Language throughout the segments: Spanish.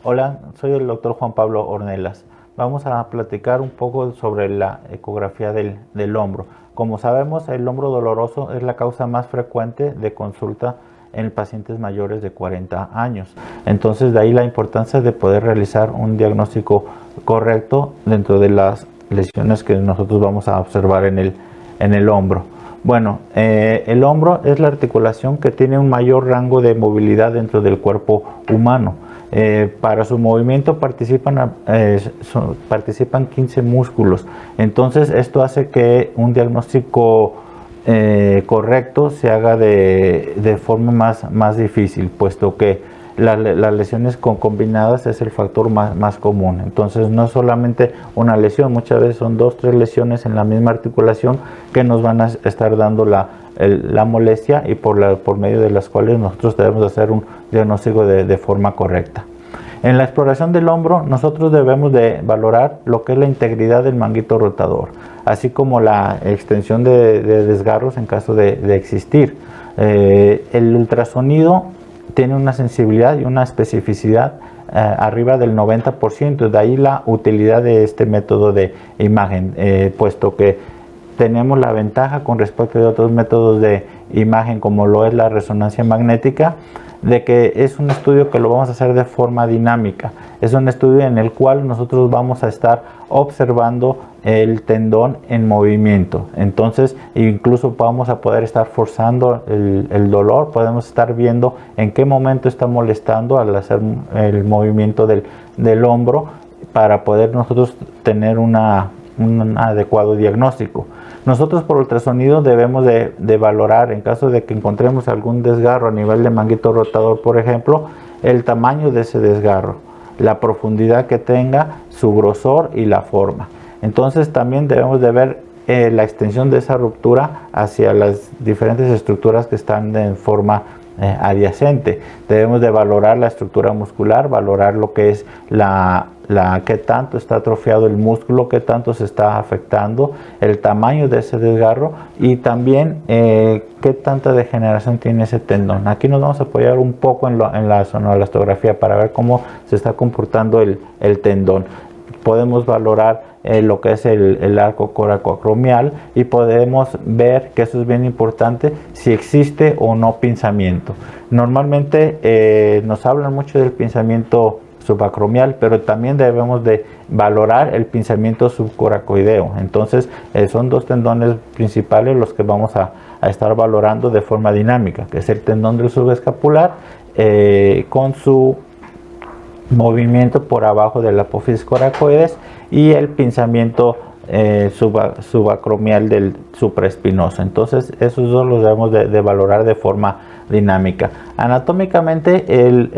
Hola, soy el doctor Juan Pablo Ornelas. Vamos a platicar un poco sobre la ecografía del hombro. Como sabemos, el hombro doloroso es la causa más frecuente de consulta en pacientes mayores de 40 años. Entonces, de ahí la importancia de poder realizar un diagnóstico correcto dentro de las lesiones que nosotros vamos a observar en el hombro. Bueno, el hombro es la articulación que tiene un mayor rango de movilidad dentro del cuerpo humano. Para su movimiento participan 15 músculos. Entonces esto hace que un diagnóstico correcto se haga de forma más difícil, puesto que las lesiones combinadas es el factor más común. Entonces no es solamente una lesión, muchas veces son 2-3 lesiones en la misma articulación que nos van a estar dando la molestia y por medio de las cuales nosotros debemos hacer un diagnóstico de forma correcta. En la exploración del hombro nosotros debemos de valorar lo que es la integridad del manguito rotador, así como la extensión de desgarros en caso de existir. El ultrasonido tiene una sensibilidad y una especificidad arriba del 90%, de ahí la utilidad de este método de imagen, puesto que tenemos la ventaja con respecto a otros métodos de imagen como lo es la resonancia magnética, de que es un estudio que lo vamos a hacer de forma dinámica. Es un estudio en el cual nosotros vamos a estar observando el tendón en movimiento. Entonces, incluso vamos a poder estar forzando el dolor, podemos estar viendo en qué momento está molestando al hacer el movimiento del hombro para poder nosotros tener un adecuado diagnóstico. Nosotros por ultrasonido debemos de valorar, en caso de que encontremos algún desgarro a nivel de manguito rotador, por ejemplo, el tamaño de ese desgarro, la profundidad que tenga, su grosor y la forma. Entonces también debemos de ver la extensión de esa ruptura hacia las diferentes estructuras que están en forma adyacente. Debemos de valorar la estructura muscular, valorar lo que es qué tanto está atrofiado el músculo, qué tanto se está afectando, el tamaño de ese desgarro y también qué tanta degeneración tiene ese tendón. Aquí nos vamos a apoyar un poco en la sonoelastografía para ver cómo se está comportando el tendón. Podemos valorar lo que es el arco coracoacromial y podemos ver, que eso es bien importante, si existe o no pinzamiento. Normalmente nos hablan mucho del pinzamiento subacromial, pero también debemos de valorar el pinzamiento subcoracoideo. Entonces son dos tendones principales los que vamos a estar valorando de forma dinámica, que es el tendón del subescapular con su movimiento por abajo de la apófisis coracoides y el pinzamiento subacromial del supraespinoso. Entonces esos dos los debemos de valorar de forma dinámica. Anatómicamente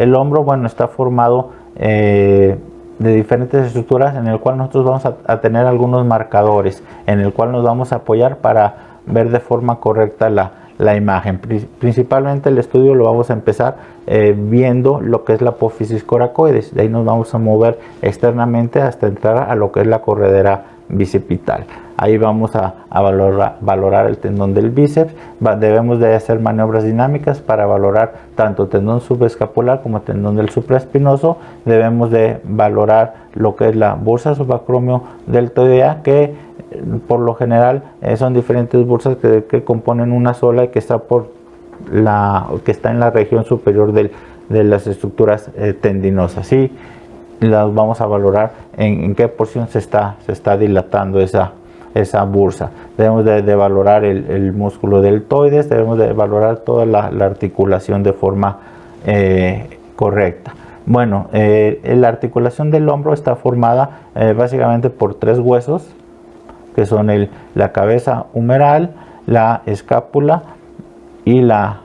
el hombro, bueno, está formado de diferentes estructuras en el cual nosotros vamos a tener algunos marcadores en el cual nos vamos a apoyar para ver de forma correcta la imagen. Principalmente el estudio lo vamos a empezar viendo lo que es la apófisis coracoides. De ahí nos vamos a mover externamente hasta entrar a lo que es la corredera bicipital. Ahí vamos a valorar el tendón del bíceps. Debemos de hacer maniobras dinámicas para valorar tanto tendón subescapular como tendón del supraespinoso. Debemos de valorar lo que es la bursa subacromio deltoidea, que por lo general son diferentes bursas que componen una sola y que está en la región superior de las estructuras tendinosas. Y las vamos a valorar en qué porción se está dilatando esa bursa. Debemos de valorar el músculo deltoides, debemos de valorar toda la articulación de forma correcta. Bueno, la articulación del hombro está formada básicamente por 3 huesos, que son la cabeza humeral, la escápula y la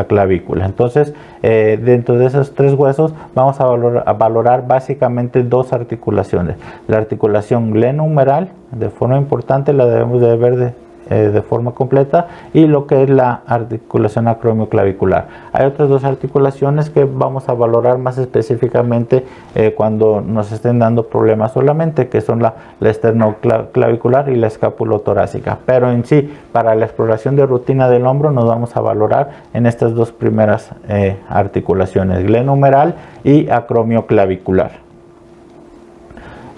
clavícula. Entonces, dentro de esos 3 huesos vamos a valorar básicamente 2 articulaciones. La articulación glenohumeral, de forma importante, la debemos de ver de forma completa, y lo que es la articulación acromioclavicular. Hay otras dos articulaciones que vamos a valorar más específicamente cuando nos estén dando problemas solamente, que son la esternoclavicular y la escapulotorácica. Pero en sí, para la exploración de rutina del hombro, nos vamos a valorar en estas dos primeras articulaciones, glenohumeral y acromioclavicular.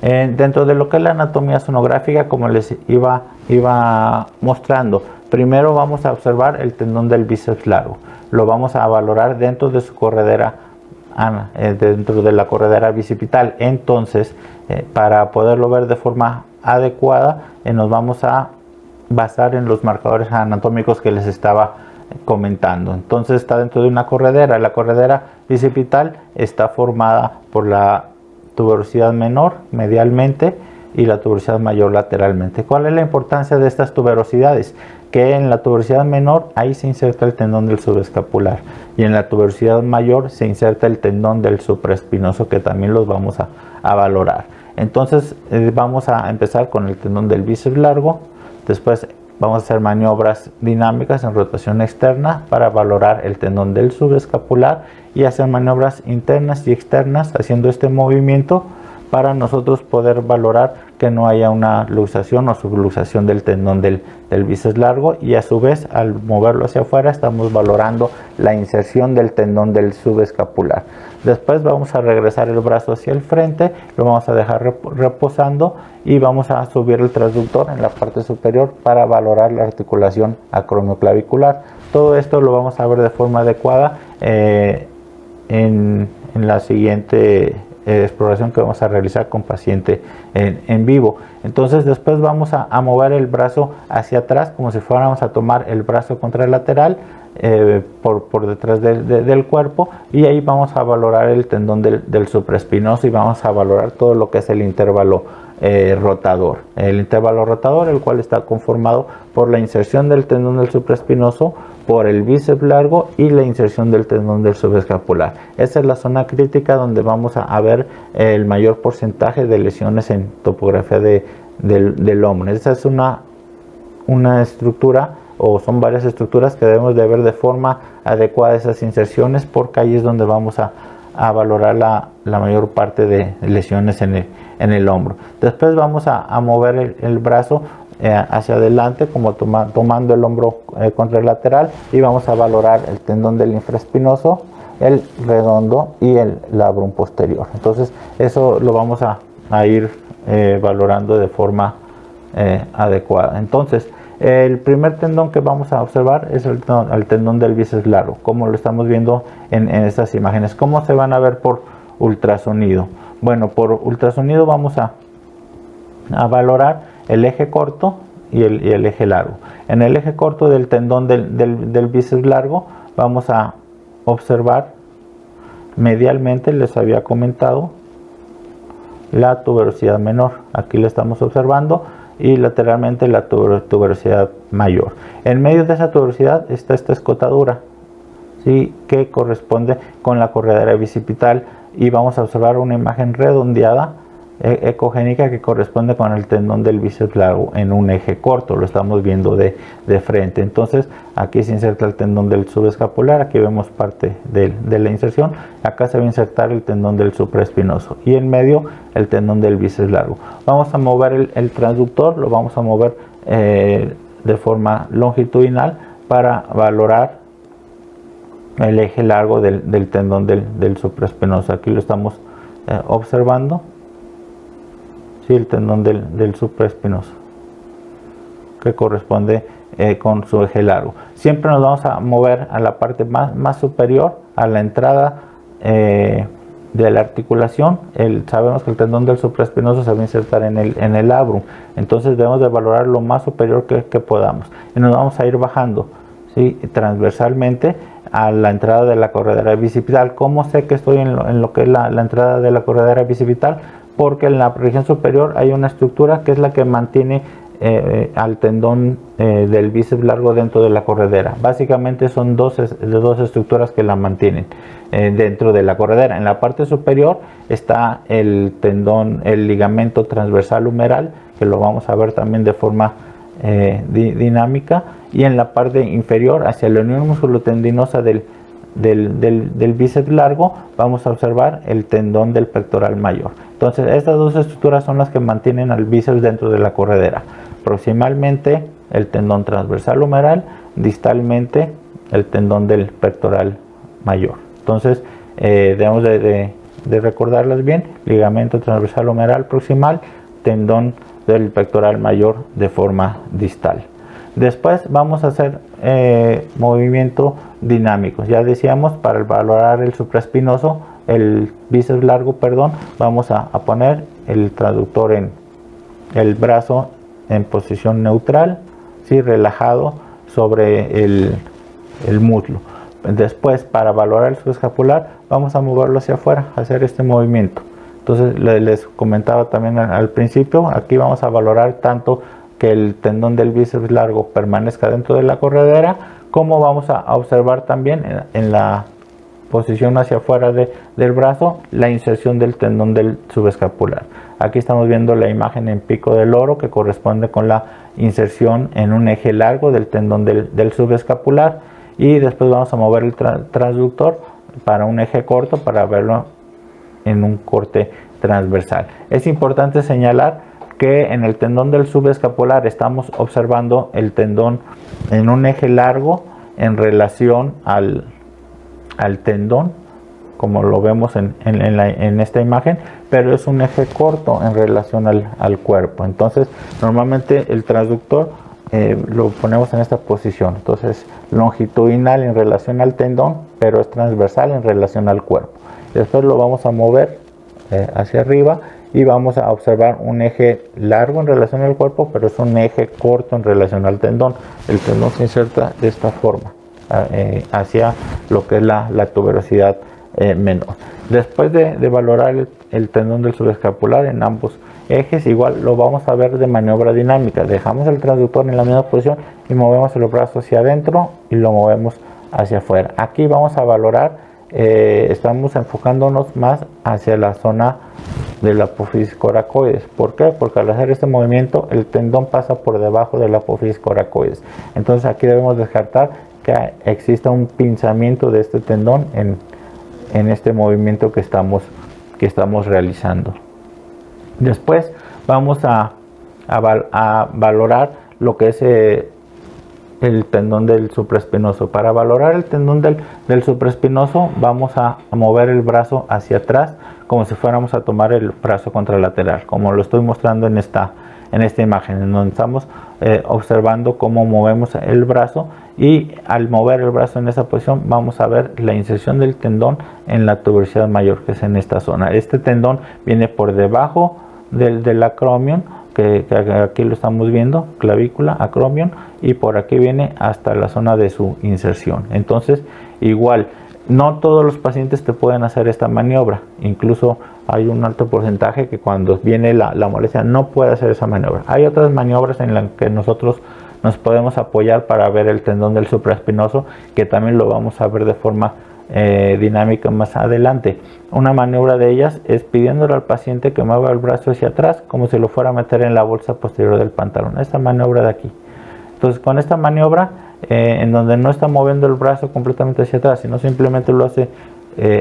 Dentro de lo que es la anatomía sonográfica, como les iba mostrando, primero vamos a observar el tendón del bíceps largo. Lo vamos a valorar dentro de su corredera, dentro de la corredera bicipital. Entonces, para poderlo ver de forma adecuada, nos vamos a basar en los marcadores anatómicos que les estaba comentando. Entonces está dentro de una corredera. La corredera bicipital está formada por la tuberosidad menor medialmente y la tuberosidad mayor lateralmente. ¿Cuál es la importancia de estas tuberosidades? Que en la tuberosidad menor ahí se inserta el tendón del subescapular, y en la tuberosidad mayor se inserta el tendón del supraespinoso, que también los vamos a valorar. Entonces vamos a empezar con el tendón del bíceps largo. Después vamos a hacer maniobras dinámicas en rotación externa para valorar el tendón del subescapular, y hacer maniobras internas y externas haciendo este movimiento para nosotros poder valorar que no haya una luxación o subluxación del tendón del bíceps largo, y a su vez al moverlo hacia afuera estamos valorando la inserción del tendón del subescapular. Después vamos a regresar el brazo hacia el frente, lo vamos a dejar reposando y vamos a subir el transductor en la parte superior para valorar la articulación acromioclavicular. Todo esto lo vamos a ver de forma adecuada en la siguiente exploración que vamos a realizar con paciente en vivo. Entonces después vamos a mover el brazo hacia atrás como si fuéramos a tomar el brazo contralateral por detrás del cuerpo, y ahí vamos a valorar el tendón del supraespinoso, y vamos a valorar todo lo que es el intervalo rotador. El intervalo rotador, el cual está conformado por la inserción del tendón del supraespinoso, por el bíceps largo y la inserción del tendón del subescapular. Esa es la zona crítica donde vamos a ver el mayor porcentaje de lesiones en topografía del hombro. Esa es una estructura, o son varias estructuras que debemos de ver de forma adecuada esas inserciones, porque ahí es donde vamos a valorar la mayor parte de lesiones en el hombro. Después vamos a mover el brazo hacia adelante, como tomando el hombro contralateral, y vamos a valorar el tendón del infraespinoso, el redondo y el labrum posterior. Entonces eso lo vamos a ir valorando de forma adecuada. Entonces el primer tendón que vamos a observar es el tendón del bíceps largo, como lo estamos viendo en estas imágenes. ¿Cómo se van a ver por ultrasonido? Bueno, por ultrasonido vamos a valorar el eje corto y el eje largo. En el eje corto del tendón del bíceps largo vamos a observar medialmente, les había comentado, la tuberosidad menor. Aquí la estamos observando, y lateralmente la tuberosidad mayor. En medio de esa tuberosidad está esta escotadura, ¿sí?, que corresponde con la corredera bicipital, y vamos a observar una imagen redondeada ecogénica que corresponde con el tendón del bíceps largo en un eje corto. Lo estamos viendo de frente. Entonces aquí se inserta el tendón del subescapular, aquí vemos parte de la inserción, acá se va a insertar el tendón del supraespinoso, y en medio el tendón del bíceps largo. Vamos a mover el transductor, lo vamos a mover de forma longitudinal para valorar el eje largo del tendón del supraespinoso. Aquí lo estamos observando. Sí, el tendón del supraespinoso, que corresponde con su eje largo. Siempre nos vamos a mover a la parte más superior, a la entrada de la articulación. Sabemos que el tendón del supraespinoso se va a insertar en el labrum, entonces debemos de valorar lo más superior que podamos, y nos vamos a ir bajando, ¿sí?, transversalmente a la entrada de la corredera bicipital. ¿Cómo sé que estoy en lo que es la entrada de la corredera bicipital? Porque en la región superior hay una estructura que es la que mantiene al tendón del bíceps largo dentro de la corredera. Básicamente son dos estructuras que la mantienen dentro de la corredera. En la parte superior está el ligamento transversal humeral, que lo vamos a ver también de forma dinámica, y en la parte inferior hacia la unión musculotendinosa del bíceps largo vamos a observar el tendón del pectoral mayor. Entonces estas dos estructuras son las que mantienen al bíceps dentro de la corredera. Proximalmente el tendón transversal humeral, distalmente el tendón del pectoral mayor. Entonces debemos de recordarlas bien: ligamento transversal humeral proximal, tendón del pectoral mayor de forma distal. Después vamos a hacer movimiento dinámicos. Ya decíamos, para valorar el supraespinoso, el bíceps largo, perdón, vamos a poner el traductor en el brazo en posición neutral, ¿sí? Relajado sobre el muslo. Después, para valorar el subescapular, vamos a moverlo hacia afuera, hacer este movimiento. Entonces les comentaba también al principio, aquí vamos a valorar tanto que el tendón del bíceps largo permanezca dentro de la corredera, como vamos a observar también en la posición hacia afuera del brazo la inserción del tendón del subescapular. Aquí estamos viendo la imagen en pico del loro, que corresponde con la inserción en un eje largo del tendón del subescapular, y después vamos a mover el transductor para un eje corto para verlo en un corte transversal. Es importante señalar que en el tendón del subescapular estamos observando el tendón en un eje largo en relación al tendón, como lo vemos en esta imagen, pero es un eje corto en relación al cuerpo. Entonces normalmente el transductor lo ponemos en esta posición. Entonces longitudinal en relación al tendón, pero es transversal en relación al cuerpo. Después lo vamos a mover hacia arriba y vamos a observar un eje largo en relación al cuerpo, pero es un eje corto en relación al tendón. El tendón se inserta de esta forma hacia lo que es la tuberosidad menor. Después de valorar el tendón del subescapular en ambos ejes, igual lo vamos a ver de maniobra dinámica. Dejamos el transductor en la misma posición y movemos el brazo hacia adentro y lo movemos hacia afuera. Aquí vamos a valorar, estamos enfocándonos más hacia la zona de la apófisis coracoides. ¿Por qué? Porque al hacer este movimiento el tendón pasa por debajo de la apófisis coracoides. Entonces aquí debemos descartar que exista un pinzamiento de este tendón en este movimiento que estamos realizando. Después vamos a valorar lo que es el tendón del supraespinoso. Para valorar el tendón del supraespinoso vamos a mover el brazo hacia atrás, como si fuéramos a tomar el brazo contralateral, como lo estoy mostrando en esta imagen, en donde estamos observando cómo movemos el brazo, y al mover el brazo en esa posición vamos a ver la inserción del tendón en la tuberosidad mayor, que es en esta zona. Este tendón viene por debajo del acromion, que aquí lo estamos viendo, clavícula, acromion, y por aquí viene hasta la zona de su inserción. Entonces igual, no todos los pacientes te pueden hacer esta maniobra, incluso hay un alto porcentaje que cuando viene la molestia no puede hacer esa maniobra. Hay otras maniobras en las que nosotros nos podemos apoyar para ver el tendón del supraespinoso, que también lo vamos a ver de forma dinámica más adelante. Una maniobra de ellas es pidiéndole al paciente que mueva el brazo hacia atrás, como si lo fuera a meter en la bolsa posterior del pantalón, esta maniobra de aquí. Entonces con esta maniobra, en donde no está moviendo el brazo completamente hacia atrás, sino simplemente lo hace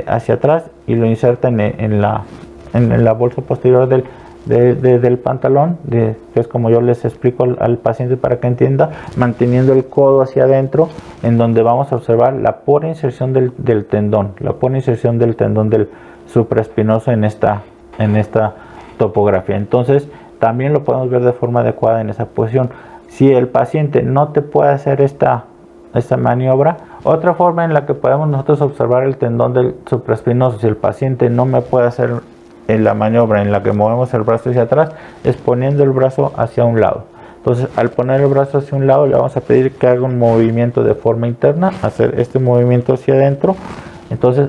hacia atrás y lo inserta en la bolsa posterior del pantalón, que es como yo les explico al paciente para que entienda, manteniendo el codo hacia adentro, en donde vamos a observar la pura inserción del tendón, la pura inserción del tendón del supraespinoso en esta topografía. Entonces también lo podemos ver de forma adecuada en esa posición. Si el paciente no te puede hacer esta maniobra, otra forma en la que podemos nosotros observar el tendón del supraespinoso, si el paciente no me puede hacer en la maniobra en la que movemos el brazo hacia atrás, es poniendo el brazo hacia un lado. Entonces al poner el brazo hacia un lado le vamos a pedir que haga un movimiento de forma interna, hacer este movimiento hacia adentro. Entonces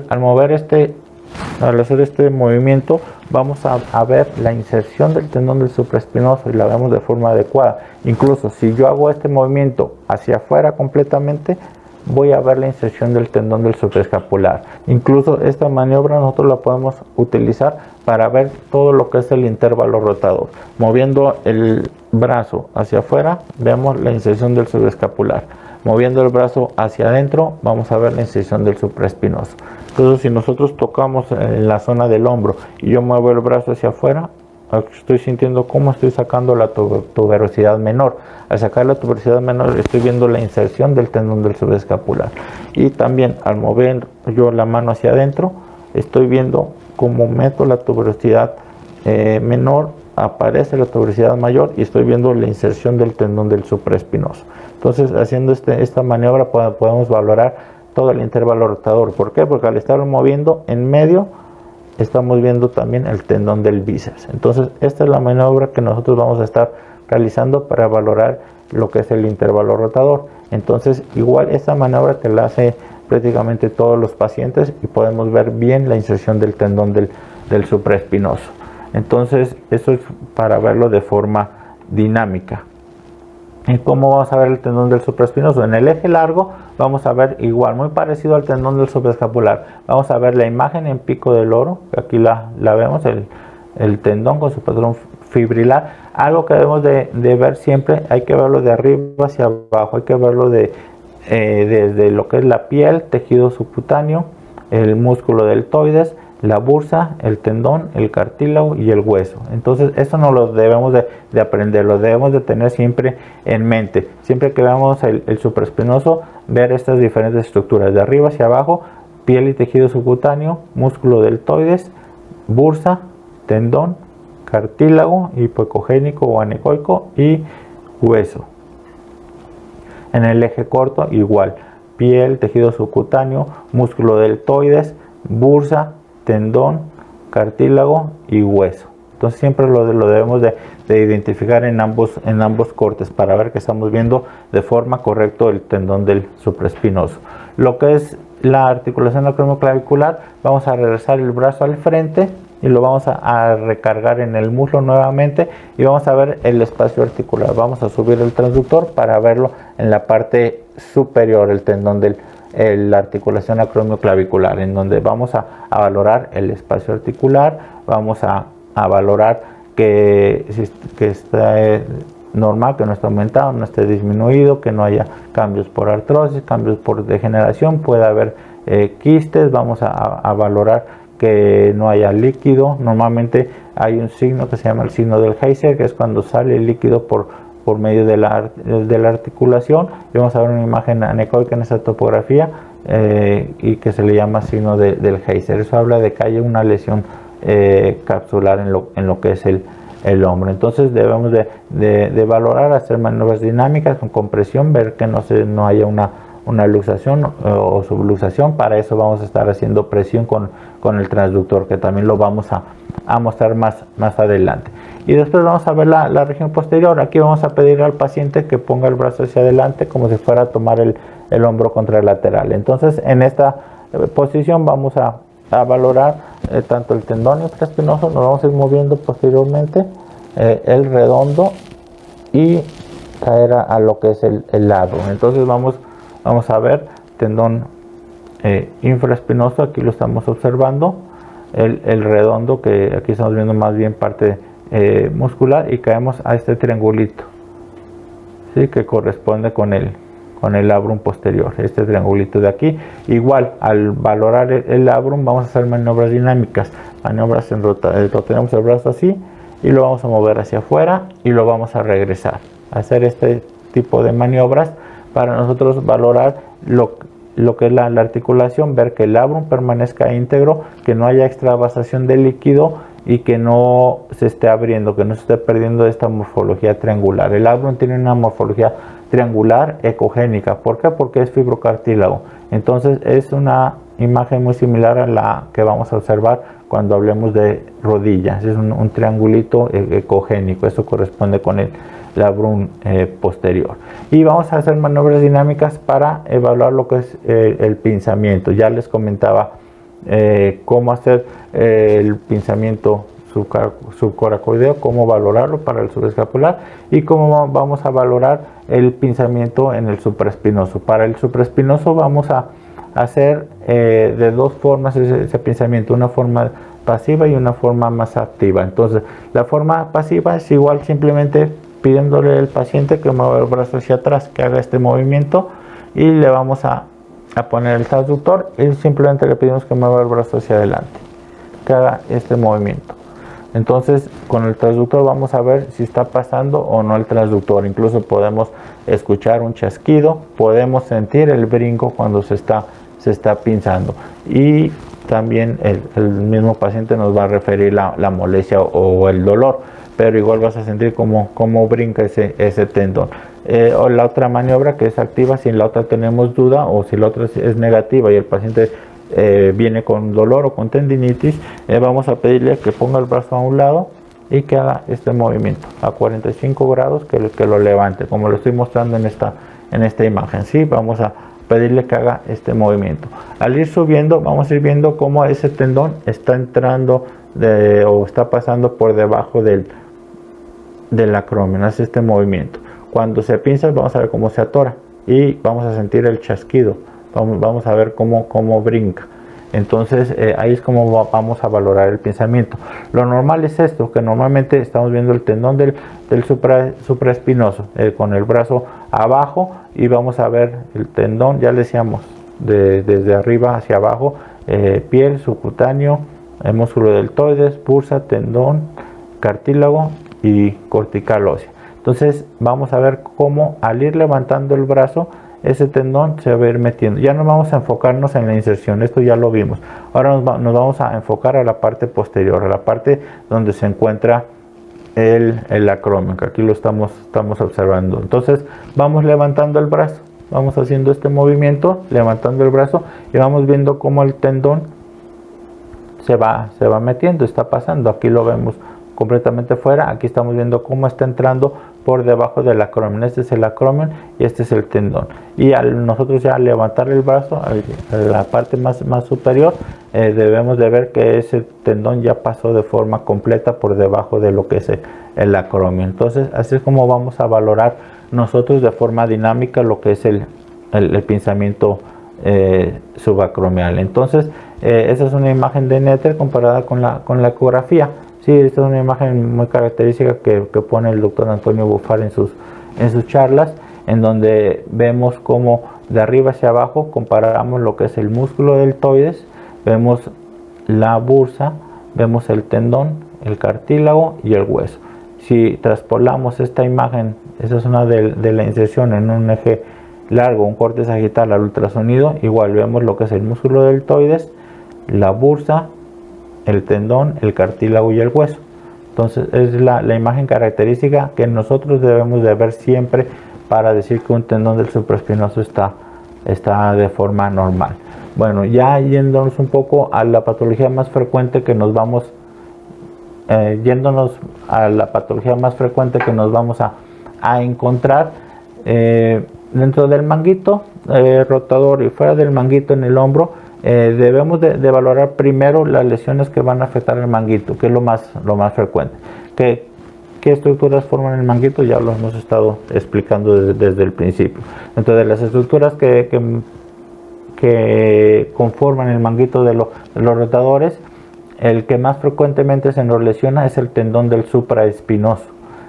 al hacer este movimiento vamos a ver la inserción del tendón del supraespinoso y la vemos de forma adecuada. Incluso si yo hago este movimiento hacia afuera completamente, voy a ver la inserción del tendón del supraescapular. Incluso esta maniobra nosotros la podemos utilizar para ver todo lo que es el intervalo rotador. Moviendo el brazo hacia afuera, vemos la inserción del supraescapular. Moviendo el brazo hacia adentro, vamos a ver la inserción del supraespinoso. Entonces, si nosotros tocamos en la zona del hombro y yo muevo el brazo hacia afuera, estoy sintiendo cómo estoy sacando la tuberosidad menor. Al sacar la tuberosidad menor estoy viendo la inserción del tendón del supraescapular. Y también al mover yo la mano hacia adentro, estoy viendo cómo meto la tuberosidad menor, aparece la tuberosidad mayor y estoy viendo la inserción del tendón del supraespinoso. Entonces, haciendo esta maniobra podemos valorar todo el intervalo rotador. ¿Por qué? Porque al estarlo moviendo en medio, estamos viendo también el tendón del bíceps. Entonces, esta es la maniobra que nosotros vamos a estar realizando para valorar lo que es el intervalo rotador. Entonces, igual esta maniobra te la hace prácticamente todos los pacientes y podemos ver bien la inserción del tendón del supraespinoso. Entonces, eso es para verlo de forma dinámica. ¿Y cómo vamos a ver el tendón del supraespinoso? En el eje largo vamos a ver igual, muy parecido al tendón del supraescapular. Vamos a ver la imagen en pico del loro, aquí la vemos, el tendón con su patrón fibrilar. Algo que debemos de ver siempre, hay que verlo de arriba hacia abajo, hay que verlo desde lo que es la piel, tejido subcutáneo, el músculo deltoides, la bursa, el tendón, el cartílago y el hueso. Entonces eso no lo debemos de aprender, lo debemos de tener siempre en mente. Siempre que veamos el supraespinoso, ver estas diferentes estructuras de arriba hacia abajo: piel y tejido subcutáneo, músculo deltoides, bursa, tendón, cartílago hipocogénico o anecoico y hueso. En el eje corto igual, piel, tejido subcutáneo, músculo deltoides, bursa, tendón, cartílago y hueso. Entonces siempre lo debemos de identificar en ambos cortes para ver que estamos viendo de forma correcta el tendón del supraespinoso. Lo que es la articulación acromioclavicular, vamos a regresar el brazo al frente y lo vamos a recargar en el muslo nuevamente y vamos a ver el espacio articular. Vamos a subir el transductor para verlo en la parte superior, el tendón la articulación acromioclavicular, en donde vamos a valorar el espacio articular, vamos a valorar que esté normal, que no esté aumentado, no esté disminuido, que no haya cambios por artrosis, cambios por degeneración, puede haber quistes. Vamos a valorar que no haya líquido. Normalmente hay un signo que se llama el signo del Heiser, que es cuando sale el líquido por medio de la articulación, y vamos a ver una imagen anecoica en esta topografía y que se le llama signo del Heiser. Eso habla de que hay una lesión capsular en lo que es el hombro. Entonces debemos de valorar, hacer maniobras dinámicas con compresión, ver que no haya una luxación o subluxación. Para eso vamos a estar haciendo presión con el transductor, que también lo vamos a mostrar más adelante. Y después vamos a ver la región posterior. Aquí vamos a pedir al paciente que ponga el brazo hacia adelante como si fuera a tomar el hombro contralateral. Entonces, en esta posición vamos a valorar tanto el tendón infraespinoso, nos vamos a ir moviendo posteriormente, el redondo, y caer a lo que es el labrum. Entonces vamos a ver tendón infraespinoso, aquí lo estamos observando, el redondo, que aquí estamos viendo más bien parte muscular, y caemos a este triangulito, ¿sí?, que corresponde con el labrum posterior, este triangulito de aquí. Igual, al valorar el labrum vamos a hacer maniobras dinámicas, maniobras en rotaremos el brazo así y lo vamos a mover hacia afuera y lo vamos a regresar. Hacer este tipo de maniobras para nosotros valorar lo que es la articulación, ver que el labrum permanezca íntegro, que no haya extravasación de líquido y que no se esté abriendo, que no se esté perdiendo esta morfología triangular. El labrum tiene una morfología triangular ecogénica. ¿Por qué? Porque es fibrocartílago. Entonces es una imagen muy similar a la que vamos a observar cuando hablemos de rodillas. Es un triangulito ecogénico. Eso corresponde con el labrum posterior. Y vamos a hacer maniobras dinámicas para evaluar lo que es el pinzamiento. Ya les comentaba cómo hacer el pinzamiento subcoracoideo, cómo valorarlo para el subescapular y cómo vamos a valorar el pinzamiento en el supraespinoso. Para el supraespinoso vamos a hacer de dos formas ese pinzamiento, una forma pasiva y una forma más activa. Entonces la forma pasiva es igual, simplemente pidiéndole al paciente que mueva el brazo hacia atrás, que haga este movimiento, y le vamos a poner el transductor y simplemente le pedimos que mueva el brazo hacia adelante, que haga este movimiento. Entonces con el transductor vamos a ver si está pasando o no el transductor. Incluso podemos escuchar un chasquido, podemos sentir el brinco cuando se está pinzando, y también el mismo paciente nos va a referir la molestia o el dolor, pero igual vas a sentir cómo brinca ese tendón. O la otra maniobra que es activa, si en la otra tenemos duda o si la otra es negativa y el paciente viene con dolor o con tendinitis, vamos a pedirle que ponga el brazo a un lado y que haga este movimiento a 45 grados, que lo levante, como lo estoy mostrando en esta imagen. ¿Sí? Vamos a pedirle que haga este movimiento. Al ir subiendo, vamos a ir viendo cómo ese tendón está entrando o está pasando por debajo del acromion. Hace este movimiento. Cuando se pinza, vamos a ver cómo se atora y vamos a sentir el chasquido. Vamos a ver cómo brinca. Entonces ahí es como vamos a valorar el pinzamiento. Lo normal es esto, que normalmente estamos viendo el tendón del supraespinoso con el brazo abajo, y vamos a ver el tendón, ya le decíamos, desde arriba hacia abajo, piel, subcutáneo, el músculo deltoides, bursa, tendón, cartílago y cortical ósea. Entonces vamos a ver cómo al ir levantando el brazo, ese tendón se va a ir metiendo. Ya no vamos a enfocarnos en la inserción, esto ya lo vimos. Ahora nos vamos a enfocar a la parte posterior, a la parte donde se encuentra el acromion, que aquí lo estamos observando. Entonces vamos levantando el brazo, vamos haciendo este movimiento, levantando el brazo, y vamos viendo cómo el tendón se va metiendo, está pasando. Aquí lo vemos completamente fuera, aquí estamos viendo cómo está entrando por debajo del acromion. Este es el acromion y este es el tendón, y al nosotros ya levantar el brazo a la parte más superior, debemos de ver que ese tendón ya pasó de forma completa por debajo de lo que es el acromion. Entonces así es como vamos a valorar nosotros de forma dinámica lo que es el pinzamiento subacromial. Entonces esa es una imagen de Netter comparada con la ecografía. Sí, esta es una imagen muy característica que pone el doctor Antonio Bufar en sus charlas, en donde vemos cómo de arriba hacia abajo comparamos lo que es el músculo deltoides, vemos la bursa, vemos el tendón, el cartílago y el hueso. Si traspolamos esta imagen, esa es una de la inserción en un eje largo, un corte sagital al ultrasonido, igual vemos lo que es el músculo deltoides, la bursa, el tendón, el cartílago y el hueso. Entonces es la imagen característica que nosotros debemos de ver siempre para decir que un tendón del supraespinoso está de forma normal. Bueno, ya yéndonos un poco a la patología más frecuente que nos vamos a encontrar dentro del manguito rotador y fuera del manguito en el hombro. Debemos de valorar primero las lesiones que van a afectar el manguito, que es lo más frecuente. ¿Qué estructuras forman el manguito? Ya lo hemos estado explicando desde el principio. Entonces, las estructuras que conforman el manguito de los rotadores, el que más frecuentemente se nos lesiona es el tendón del supraespinoso.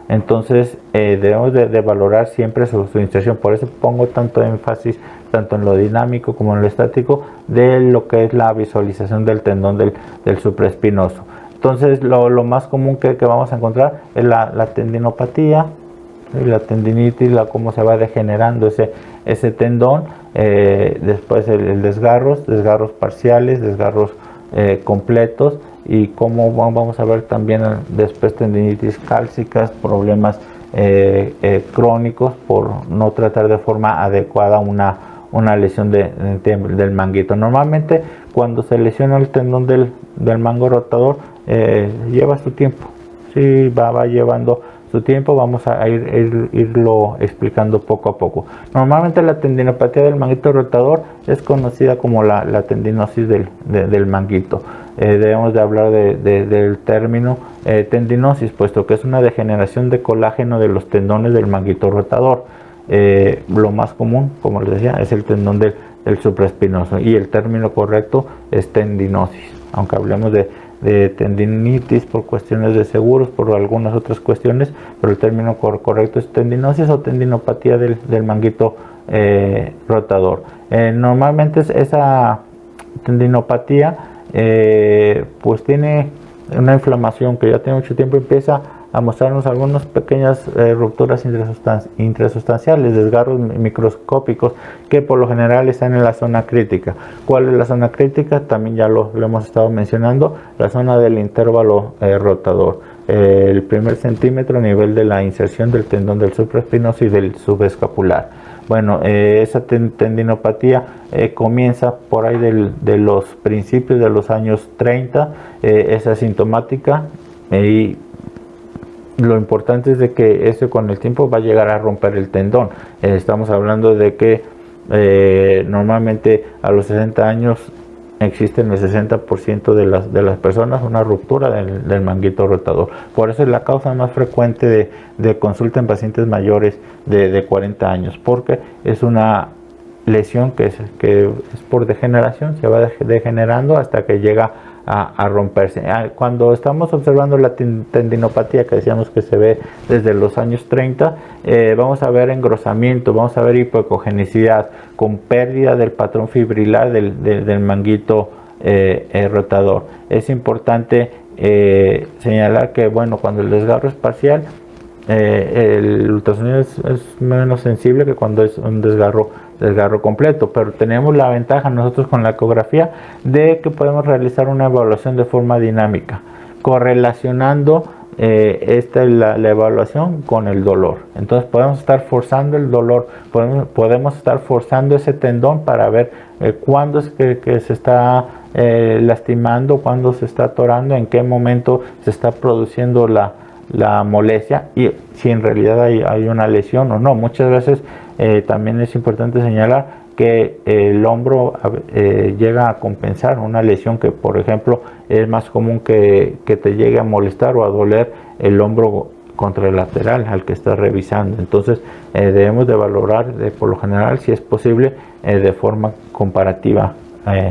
Entonces debemos de valorar siempre su inserción. Por eso pongo tanto énfasis tanto en lo dinámico como en lo estático de lo que es la visualización del tendón del supraespinoso. Entonces lo más común que vamos a encontrar es la tendinopatía, la tendinitis, cómo se va degenerando ese tendón, después el desgarros parciales, desgarros completos, y cómo vamos a ver también después tendinitis cálcicas, problemas crónicos por no tratar de forma adecuada una lesión del manguito. Normalmente cuando se lesiona el tendón del mango rotador lleva su tiempo, sí, va llevando su tiempo. Vamos a irlo explicando poco a poco. Normalmente la tendinopatía del manguito rotador es conocida como la tendinosis del manguito. debemos de hablar del término tendinosis, puesto que es una degeneración de colágeno de los tendones del manguito rotador. Lo más común, como les decía, es el tendón del supraespinoso, y el término correcto es tendinosis, aunque hablemos de tendinitis por cuestiones de seguros, por algunas otras cuestiones, pero el término correcto es tendinosis o tendinopatía del manguito rotador. Normalmente esa tendinopatía pues tiene una inflamación que ya tiene mucho tiempo, empieza a mostrarnos algunas pequeñas rupturas intrasustanciales, desgarros microscópicos que por lo general están en la zona crítica. ¿Cuál es la zona crítica? También ya lo hemos estado mencionando, la zona del intervalo rotador, el primer centímetro a nivel de la inserción del tendón del supraespinoso y del subescapular. Bueno, esa tendinopatía comienza por ahí de los principios de los años 30, es asintomática, y lo importante es de que eso con el tiempo va a llegar a romper el tendón. Estamos hablando de que normalmente a los 60 años existe en el 60% de las personas una ruptura del manguito rotador. Por eso es la causa más frecuente de consulta en pacientes mayores de 40 años, porque es una lesión que es por degeneración, se va degenerando hasta que llega a romperse. Cuando estamos observando la tendinopatía, que decíamos que se ve desde los años 30, vamos a ver engrosamiento, vamos a ver hipoecogenicidad con pérdida del patrón fibrilar del manguito rotador. Es importante señalar que, bueno, cuando el desgarro es parcial, el ultrasonido es menos sensible que cuando es un desgarro completo, pero tenemos la ventaja nosotros con la ecografía de que podemos realizar una evaluación de forma dinámica, correlacionando la evaluación con el dolor. Entonces podemos estar forzando el dolor, podemos estar forzando ese tendón para ver cuándo es que se está lastimando, cuándo se está atorando, en qué momento se está produciendo la molestia y si en realidad hay una lesión o no. Muchas veces también es importante señalar que el hombro llega a compensar una lesión, que por ejemplo es más común que te llegue a molestar o a doler el hombro contralateral al que estás revisando. Entonces debemos de valorar por lo general, si es posible, de forma comparativa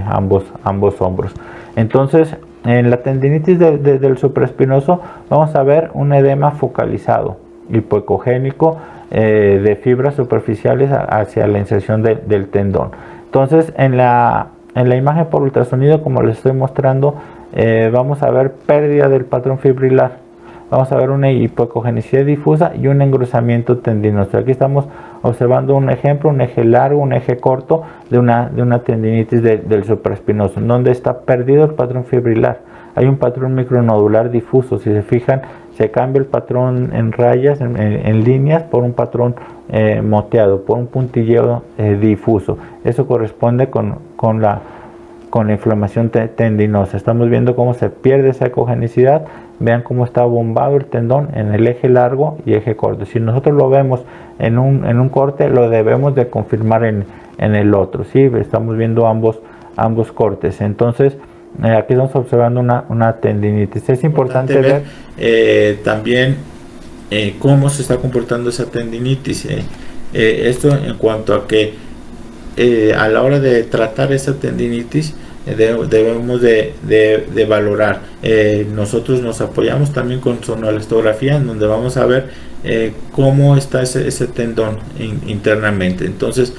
ambos hombros. Entonces, en la tendinitis del supraespinoso vamos a ver un edema focalizado, hipoecogénico, de fibras superficiales hacia la inserción del tendón. Entonces, en la imagen por ultrasonido, como les estoy mostrando, vamos a ver pérdida del patrón fibrilar, vamos a ver una hipoecogenicidad difusa y un engrosamiento tendinoso. Aquí estamos observando un ejemplo, un eje largo, un eje corto de una tendinitis del supraespinoso, en donde está perdido el patrón fibrilar. Hay un patrón micronodular difuso. Si se fijan, se cambia el patrón en rayas, en líneas, por un patrón moteado, por un puntilleo difuso. Eso corresponde con la inflamación tendinosa. Estamos viendo cómo se pierde esa ecogenicidad. Vean cómo está bombado el tendón en el eje largo y eje corto. Si nosotros lo vemos en un corte, lo debemos de confirmar en el otro. ¿Sí? Estamos viendo ambos cortes. Entonces, aquí estamos observando una tendinitis. Es importante ver también cómo se está comportando esa tendinitis. Esto en cuanto a que a la hora de tratar esa tendinitis debemos de valorar. Nosotros nos apoyamos también con sonoelastografía, en donde vamos a ver cómo está ese tendón internamente. Entonces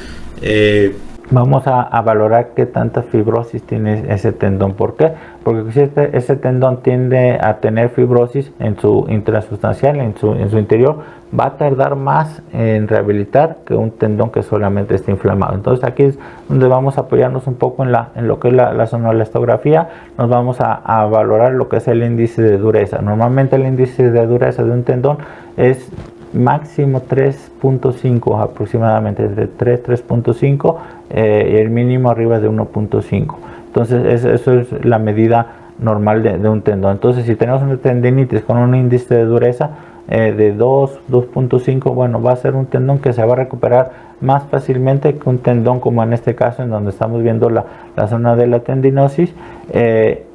vamos a valorar qué tanta fibrosis tiene ese tendón. ¿Por qué? Porque si ese tendón tiende a tener fibrosis en su intrasustancial, en su interior, va a tardar más en rehabilitar que un tendón que solamente está inflamado. Entonces aquí es donde vamos a apoyarnos un poco en lo que es la sonoelastografía. Nos vamos a valorar lo que es el índice de dureza. Normalmente el índice de dureza de un tendón es máximo 3.5, aproximadamente entre 3.5 y el mínimo arriba de 1.5. Entonces eso es la medida normal de un tendón. Entonces, si tenemos una tendinitis con un índice de dureza de 2, 2.5, bueno, va a ser un tendón que se va a recuperar más fácilmente que un tendón como en este caso, en donde estamos viendo la zona de la tendinosis,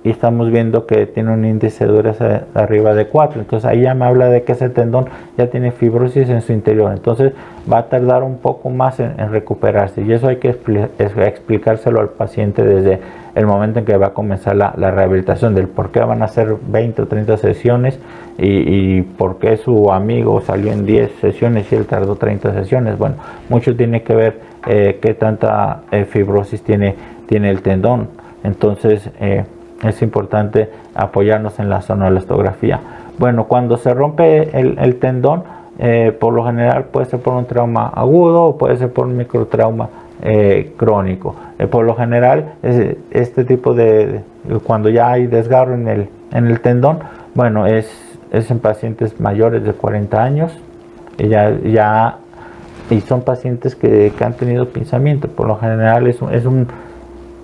y estamos viendo que tiene un índice de dureza arriba de 4. Entonces ahí ya me habla de que ese tendón ya tiene fibrosis en su interior, entonces va a tardar un poco más en recuperarse, y eso hay que explicárselo al paciente desde el momento en que va a comenzar la rehabilitación, del por qué van a hacer 20 o 30 sesiones y por qué su amigo salió en 10 sesiones y él tardó 30 sesiones. Bueno, mucho tiene que ver qué tanta fibrosis tiene el tendón. Entonces es importante apoyarnos en la sonolastografía. Bueno, cuando se rompe el tendón, por lo general puede ser por un trauma agudo o puede ser por un microtrauma crónico. Por lo general, este tipo de cuando ya hay desgarro en el tendón, bueno, es en pacientes mayores de 40 años, y son pacientes que han tenido pinzamiento. Por lo general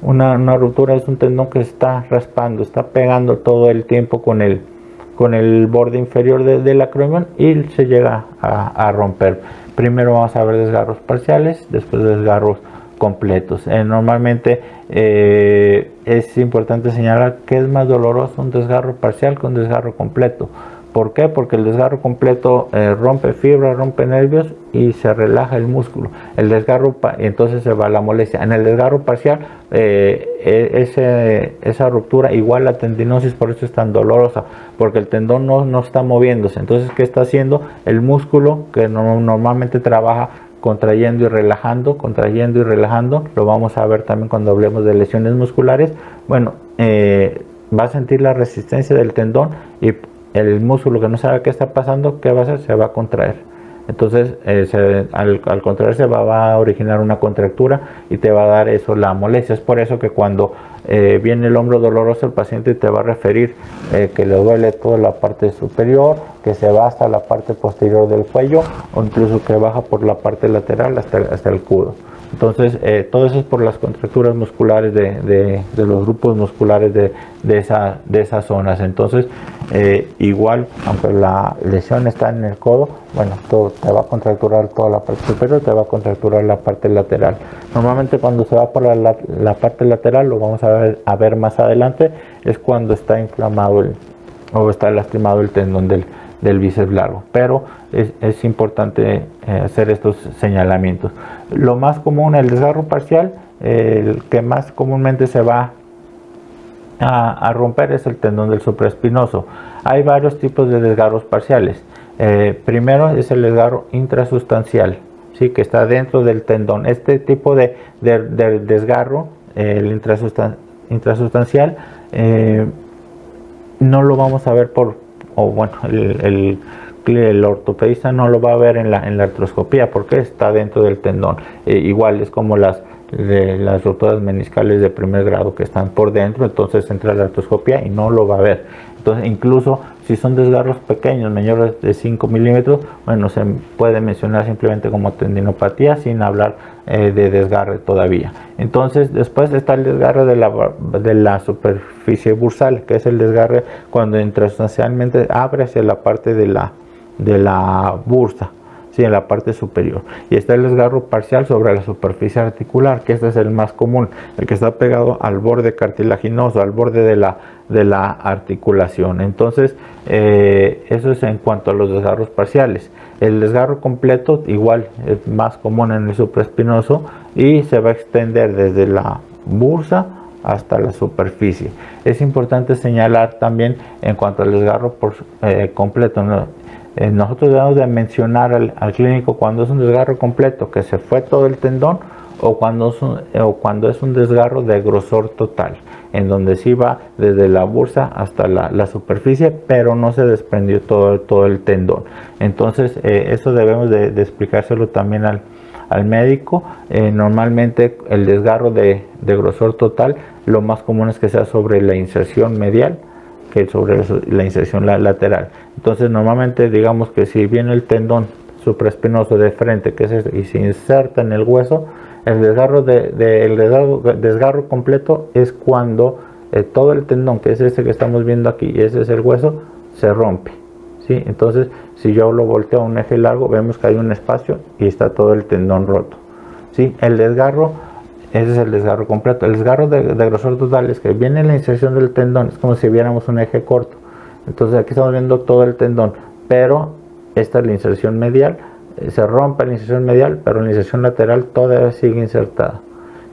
una ruptura, es un tendón que está raspando, está pegando todo el tiempo con el borde inferior del acromion, y se llega a romper. Primero vamos a ver desgarros parciales, después desgarros completos. Normalmente es importante señalar que es más doloroso un desgarro parcial que un desgarro completo. ¿Por qué? Porque el desgarro completo rompe fibra, rompe nervios y se relaja el músculo. El desgarro, entonces se va la molestia. En el desgarro parcial, esa ruptura, igual la tendinosis, por eso es tan dolorosa, porque el tendón no está moviéndose. Entonces, ¿qué está haciendo? El músculo, que normalmente trabaja contrayendo y relajando, lo vamos a ver también cuando hablemos de lesiones musculares. Bueno, va a sentir la resistencia del tendón, y el músculo que no sabe qué está pasando, ¿qué va a hacer? Se va a contraer. Entonces al contraerse va a originar una contractura y te va a dar eso, la molestia. Es por eso que cuando viene el hombro doloroso, el paciente te va a referir que le duele toda la parte superior, que se va hasta la parte posterior del cuello, o incluso que baja por la parte lateral hasta el codo. Entonces todo eso es por las contracturas musculares de los grupos musculares de esas zonas. Entonces igual, aunque la lesión está en el codo, bueno, te va a contracturar toda la parte superior, te va a contracturar la parte lateral. Normalmente cuando se va por la parte lateral, lo vamos a ver más adelante, es cuando está inflamado o está lastimado el tendón del bíceps largo. Pero es importante hacer estos señalamientos. Lo más común, el desgarro parcial, el que más comúnmente se va a romper, es el tendón del supraespinoso. Hay varios tipos de desgarros parciales. Primero es el desgarro intrasustancial, ¿sí? Que está dentro del tendón. Este tipo de desgarro, el intrasustancial, no lo vamos a ver el ortopedista no lo va a ver en la artroscopía, porque está dentro del tendón. Igual es como las rupturas meniscales de primer grado, que están por dentro, entonces entra la artroscopía y no lo va a ver. Entonces, incluso si son desgarros pequeños, menores de 5 milímetros, bueno, se puede mencionar simplemente como tendinopatía, sin hablar de desgarre todavía. Entonces, después está el desgarre de la superficie bursal, que es el desgarre cuando intrasustancialmente abre hacia la parte de la bursa, ¿sí? En la parte superior. Y está el desgarro parcial sobre la superficie articular, que este es el más común, el que está pegado al borde cartilaginoso, al borde de la articulación. Entonces, eso es en cuanto a los desgarros parciales. El desgarro completo igual es más común en el supraespinoso y se va a extender desde la bursa hasta la superficie. Es importante señalar también en cuanto al desgarro completo, ¿no? Nosotros debemos de mencionar al clínico cuando es un desgarro completo, que se fue todo el tendón, o cuando es un desgarro de grosor total, en donde sí va desde la bursa hasta la superficie, pero no se desprendió todo el tendón. Entonces eso debemos de explicárselo también al médico. Normalmente el desgarro de grosor total, lo más común es que sea sobre la inserción medial que sobre la inserción lateral. Entonces normalmente, digamos que si viene el tendón supraespinoso de frente, que es este, y se inserta en el hueso, el desgarro completo es cuando todo el tendón, que es este que estamos viendo aquí, y ese es el hueso, se rompe, ¿sí? Entonces, si yo lo volteo a un eje largo, vemos que hay un espacio y está todo el tendón roto, ¿sí? El desgarro, ese es el desgarro completo. El desgarro de grosor total es que viene la inserción del tendón, es como si viéramos un eje corto. Entonces aquí estamos viendo todo el tendón, pero esta es la inserción medial, se rompe la inserción medial, pero la inserción lateral todavía sigue insertada.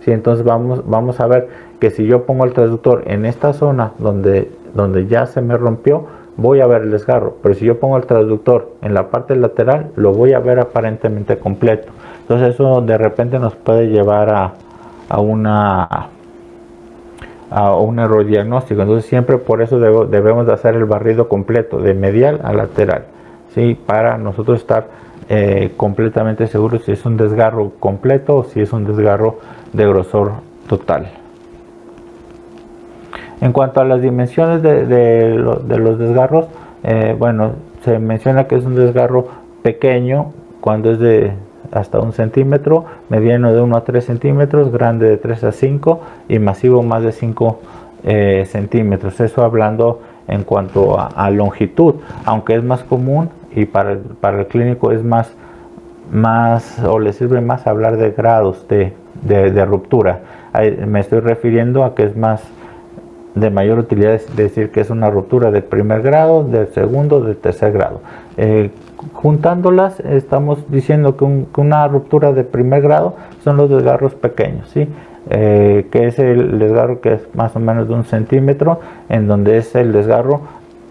¿Sí? Entonces vamos a ver que si yo pongo el transductor en esta zona donde ya se me rompió, voy a ver el desgarro, pero si yo pongo el transductor en la parte lateral, lo voy a ver aparentemente completo. Entonces eso de repente nos puede llevar a un error diagnóstico. Entonces siempre por eso debemos de hacer el barrido completo de medial a lateral, ¿sí? Para nosotros estar completamente seguros si es un desgarro completo o si es un desgarro de grosor total. En cuanto a las dimensiones de los desgarros, bueno, se menciona que es un desgarro pequeño cuando es de hasta 1 centímetro, mediano de 1 a 3 centímetros, grande de 3 a 5 y masivo más de 5 centímetros. Eso hablando en cuanto a longitud, aunque es más común y para el clínico es más o le sirve más hablar de grados de ruptura. Me estoy refiriendo a que es más de mayor utilidad es decir que es una ruptura de primer grado, de segundo, de tercer grado. Juntándolas estamos diciendo que una ruptura de primer grado son los desgarros pequeños, ¿sí? Que es el desgarro que es más o menos de 1 centímetro, en donde es el desgarro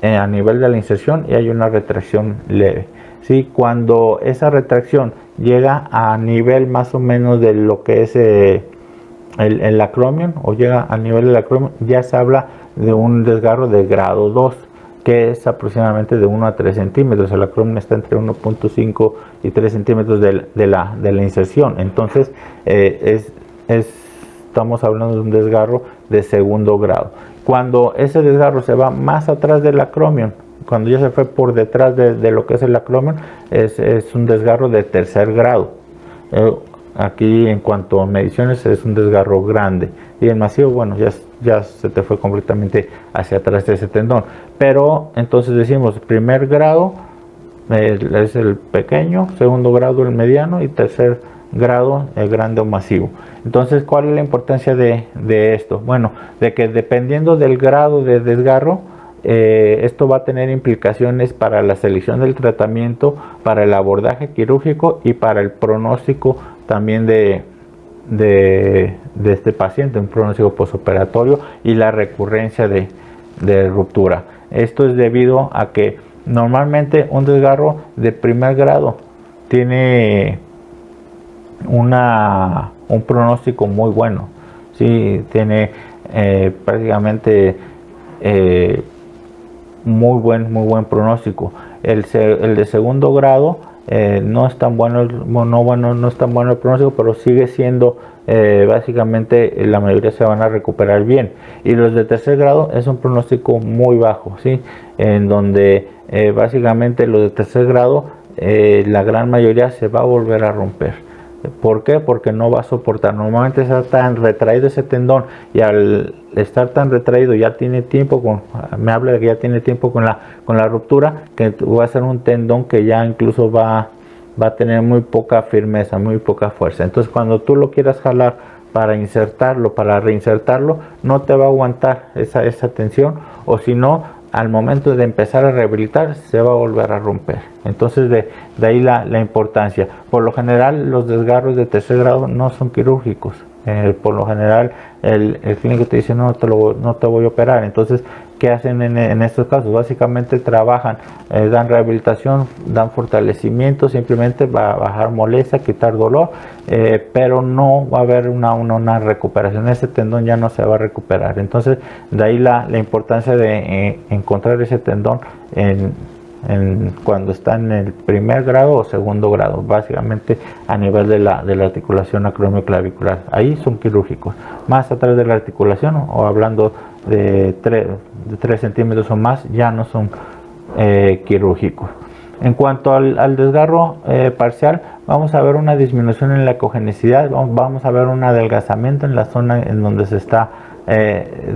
a nivel de la inserción y hay una retracción leve, ¿sí? Cuando esa retracción llega a nivel más o menos de lo que es el acromion o llega al nivel del acromion, ya se habla de un desgarro de grado 2, que es aproximadamente de 1 a 3 centímetros. El acromion está entre 1.5 y 3 centímetros de la inserción. Entonces estamos hablando de un desgarro de segundo grado. Cuando ese desgarro se va más atrás del acromion, cuando ya se fue por detrás de lo que es el acromion, es un desgarro de tercer grado. Aquí en cuanto a mediciones es un desgarro grande, y el masivo, bueno, ya se te fue completamente hacia atrás de ese tendón. Pero entonces decimos primer grado es el pequeño, segundo grado el mediano y tercer grado el grande o masivo. Entonces, ¿cuál es la importancia de esto? Bueno, de que dependiendo del grado de desgarro, esto va a tener implicaciones para la selección del tratamiento, para el abordaje quirúrgico y para el pronóstico también de este paciente, un pronóstico postoperatorio y la recurrencia de ruptura. Esto es debido a que normalmente un desgarro de primer grado tiene un pronóstico muy bueno, ¿sí? Tiene prácticamente muy buen pronóstico. El de segundo grado no es tan bueno, no es tan bueno el pronóstico, pero sigue siendo básicamente la mayoría se van a recuperar bien. Y los de tercer grado es un pronóstico muy bajo, ¿sí? En donde básicamente los de tercer grado la gran mayoría se va a volver a romper. ¿Por qué? Porque no va a soportar. Normalmente está tan retraído ese tendón, y al estar tan retraído ya tiene tiempo me habla de que ya tiene tiempo con la ruptura, que va a ser un tendón que ya incluso va a tener muy poca firmeza, muy poca fuerza. Entonces cuando tú lo quieras jalar para insertarlo, para reinsertarlo, no te va a aguantar esa tensión, o si no, al momento de empezar a rehabilitar se va a volver a romper. Entonces de ahí la importancia. Por lo general los desgarros de tercer grado no son quirúrgicos. Por lo general el clínico te dice no te voy a operar. Entonces, ¿qué hacen en estos casos? Básicamente trabajan, dan rehabilitación, dan fortalecimiento, simplemente va a bajar molestia, quitar dolor, pero no va a haber una recuperación. Ese tendón ya no se va a recuperar. Entonces de ahí la importancia de encontrar ese tendón cuando está en el primer grado o segundo grado, básicamente a nivel de la articulación acromioclavicular. Ahí son quirúrgicos. Más atrás de la articulación, o hablando de 3 centímetros o más, ya no son quirúrgicos. En cuanto al desgarro parcial, vamos a ver una disminución en la ecogenicidad, vamos a ver un adelgazamiento en la zona en donde se está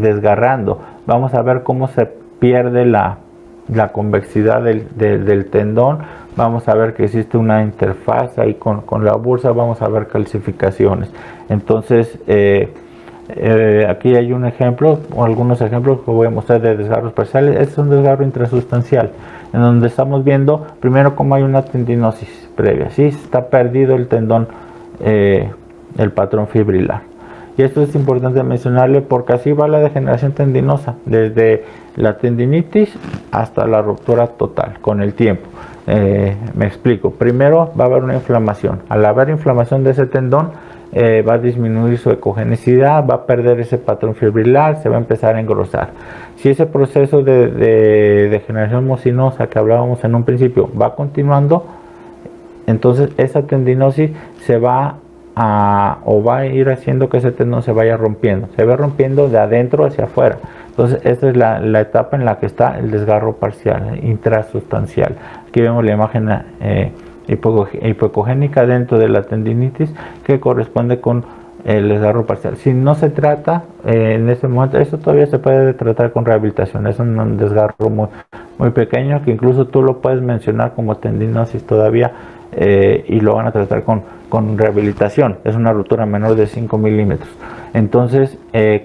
desgarrando. Vamos a ver cómo se pierde la convexidad del tendón, vamos a ver que existe una interfaz ahí con la bursa, vamos a ver calcificaciones. Entonces, aquí hay un ejemplo, o algunos ejemplos que voy a mostrar de desgarros parciales. Este es un desgarro intrasustancial, en donde estamos viendo primero cómo hay una tendinosis previa, ¿sí? Está perdido el tendón, el patrón fibrilar. Y esto es importante mencionarle porque así va la degeneración tendinosa, desde la tendinitis hasta la ruptura total con el tiempo. Me explico. Primero va a haber una inflamación. Al haber inflamación de ese tendón, va a disminuir su ecogenicidad, va a perder ese patrón fibrilar, se va a empezar a engrosar. Si ese proceso de degeneración mucinosa que hablábamos en un principio va continuando, entonces esa tendinosis se va a ir haciendo que ese tendón se vaya rompiendo. Se va rompiendo de adentro hacia afuera. Entonces esta es la etapa en la que está el desgarro parcial, intrasustancial. Aquí vemos la imagen hipocogénica dentro de la tendinitis que corresponde con el desgarro parcial. Si no se trata en ese momento, esto todavía se puede tratar con rehabilitación. Es un desgarro muy pequeño que incluso tú lo puedes mencionar como tendinosis todavía, y lo van a tratar con rehabilitación. Es una ruptura menor de 5 milímetros. Entonces,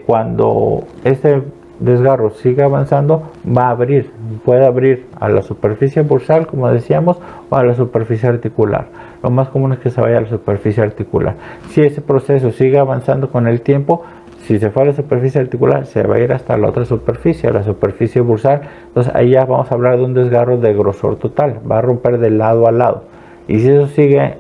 cuando este desgarro sigue avanzando, va a abrir, puede abrir a la superficie bursal, como decíamos, o a la superficie articular. Lo más común es que se vaya a la superficie articular. Si ese proceso sigue avanzando con el tiempo, si se fue a la superficie articular, se va a ir hasta la otra superficie, a la superficie bursal. Entonces ahí ya vamos a hablar de un desgarro de grosor total, va a romper de lado a lado. Y si eso sigue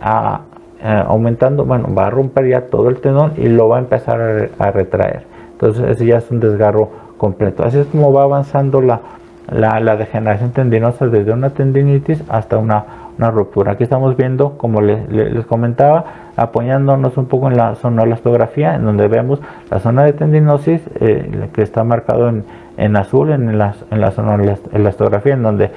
aumentando, bueno, va a romper ya todo el tendón y lo va a empezar a retraer. Entonces ese ya es un desgarro completo. Así es como va avanzando la degeneración tendinosa desde una tendinitis hasta una ruptura. Aquí estamos viendo, como les comentaba, apoyándonos un poco en la sonolastografía, en donde vemos la zona de tendinosis, que está marcado en azul en la sonolastografía, en donde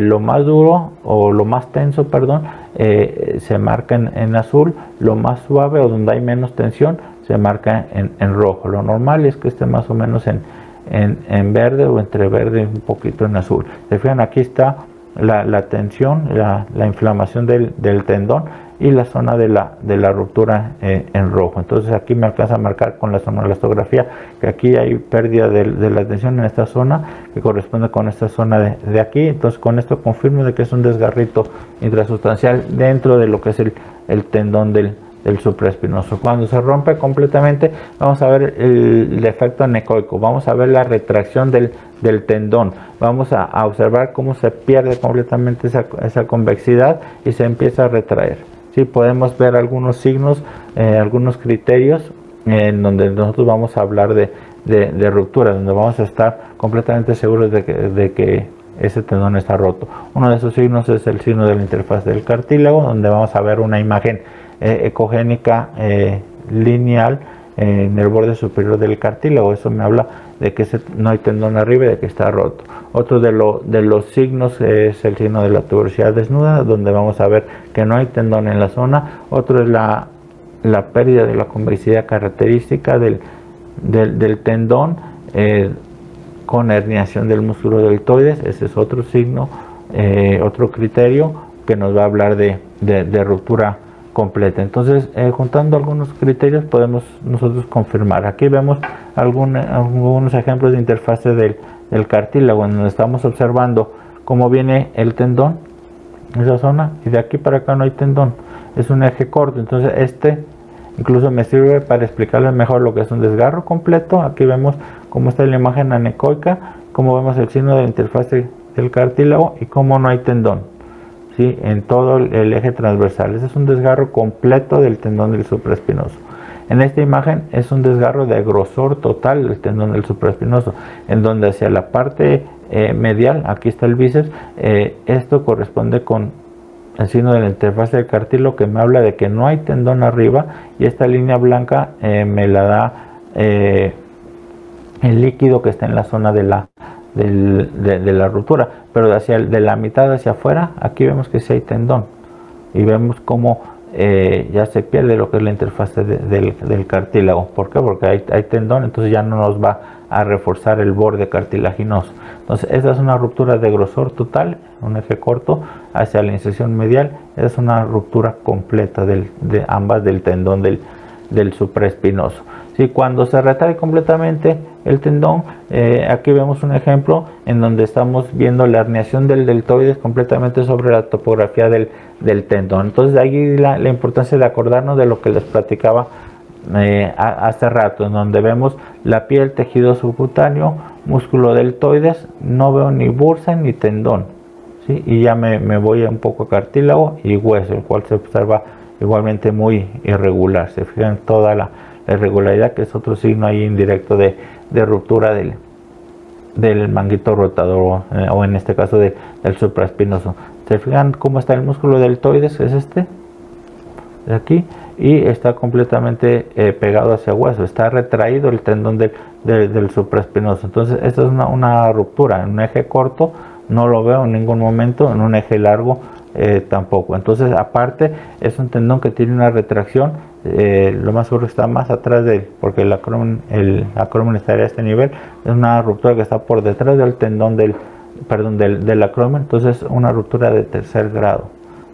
lo más duro o lo más tenso, perdón, se marca en azul, lo más suave o donde hay menos tensión se marca en rojo. Lo normal es que esté más o menos en verde o entre verde y un poquito en azul. Se fijan, aquí está la tensión, la inflamación del tendón y la zona de la ruptura en rojo. Entonces aquí me alcanza a marcar con la sonolastografía que aquí hay pérdida de la tensión en esta zona que corresponde con esta zona de aquí. Entonces con esto confirmo de que es un desgarrito intrasustancial dentro de lo que es el tendón del supraespinoso. Cuando se rompe completamente, vamos a ver el defecto anecoico, vamos a ver la retracción del tendón, vamos a observar cómo se pierde completamente esa convexidad y se empieza a retraer. Sí, podemos ver algunos signos, algunos criterios en donde nosotros vamos a hablar de ruptura, donde vamos a estar completamente seguros de que ese tendón está roto. Uno de esos signos es el signo de la interfaz del cartílago, donde vamos a ver una imagen ecogénica lineal en el borde superior del cartílago. Eso me habla de que no hay tendón arriba y de que está roto. Otro de los signos es el signo de la tuberosidad desnuda, donde vamos a ver que no hay tendón en la zona. Otro es la pérdida de la convexidad característica del tendón, con herniación del músculo deltoides. Ese es otro signo, otro criterio que nos va a hablar de ruptura completa. Entonces, juntando algunos criterios podemos nosotros confirmar. Aquí vemos algunos ejemplos de interfase del cartílago, en donde estamos observando cómo viene el tendón, esa zona, y de aquí para acá no hay tendón, es un eje corto. Entonces incluso me sirve para explicarles mejor lo que es un desgarro completo. Aquí vemos cómo está la imagen anecoica, cómo vemos el signo de la interfase del cartílago y cómo no hay tendón, ¿sí?, en todo el eje transversal. Ese es un desgarro completo del tendón del supraespinoso. En esta imagen es un desgarro de grosor total del tendón del supraespinoso, en donde hacia la parte medial, aquí está el bíceps, esto corresponde con el signo de la interfaz del cartílago, que me habla de que no hay tendón arriba, y esta línea blanca me la da el líquido que está en la zona de la ruptura, pero de la mitad hacia afuera, aquí vemos que sí hay tendón, y vemos cómo ya se pierde lo que es la interfaz del cartílago. ¿Por qué? Porque hay tendón, entonces ya no nos va a reforzar el borde cartilaginoso. Entonces esa es una ruptura de grosor total, un eje corto hacia la inserción medial. Esa es una ruptura completa de ambas del tendón del supraespinoso. ¿Sí? Cuando se retrae completamente el tendón, aquí vemos un ejemplo en donde estamos viendo la herniación del deltoides completamente sobre la topografía del tendón. Entonces de ahí la importancia de acordarnos de lo que les platicaba hace rato, en donde vemos la piel, tejido subcutáneo, músculo deltoides, no veo ni bursa ni tendón, ¿sí? Y ya me voy un poco a cartílago y hueso, el cual se observa igualmente muy irregular. Se fijan toda la irregularidad, que es otro signo ahí indirecto de ruptura del manguito rotador, o en este caso del supraespinoso. Se fijan cómo está el músculo deltoides, es este de aquí, y está completamente pegado hacia hueso, está retraído el tendón del supraespinoso. Entonces esta es una ruptura en un eje corto, no lo veo en ningún momento, en un eje largo tampoco. Entonces aparte es un tendón que tiene una retracción, lo más seguro está más atrás de él, porque el acromion estaría a este nivel. Es una ruptura que está por detrás del tendón del acromion. Entonces una ruptura de tercer grado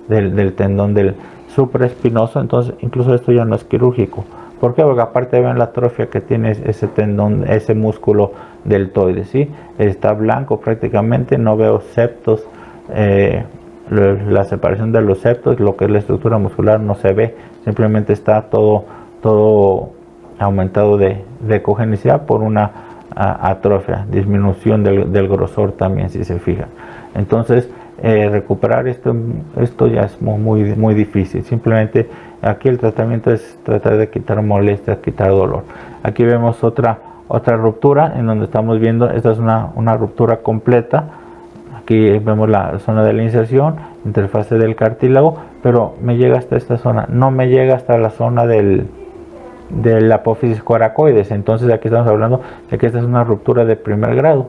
del tendón del supraespinoso. Entonces incluso esto ya no es quirúrgico. ¿Por qué? Porque aparte ven la atrofia que tiene ese tendón, ese músculo deltoide, ¿sí? Está blanco prácticamente, no veo septos, la separación de los septos, lo que es la estructura muscular no se ve, simplemente está todo aumentado de ecogenicidad por una atrofia, disminución del grosor también, si se fijan. Entonces recuperar esto ya es muy difícil. Simplemente aquí el tratamiento es tratar de quitar molestias, quitar dolor. Aquí vemos otra ruptura en donde estamos viendo, esta es una ruptura completa. Aquí vemos la zona de la inserción, interfase del cartílago, pero me llega hasta esta zona, no me llega hasta la zona del apófisis coracoides. Entonces aquí estamos hablando de que esta es una ruptura de primer grado.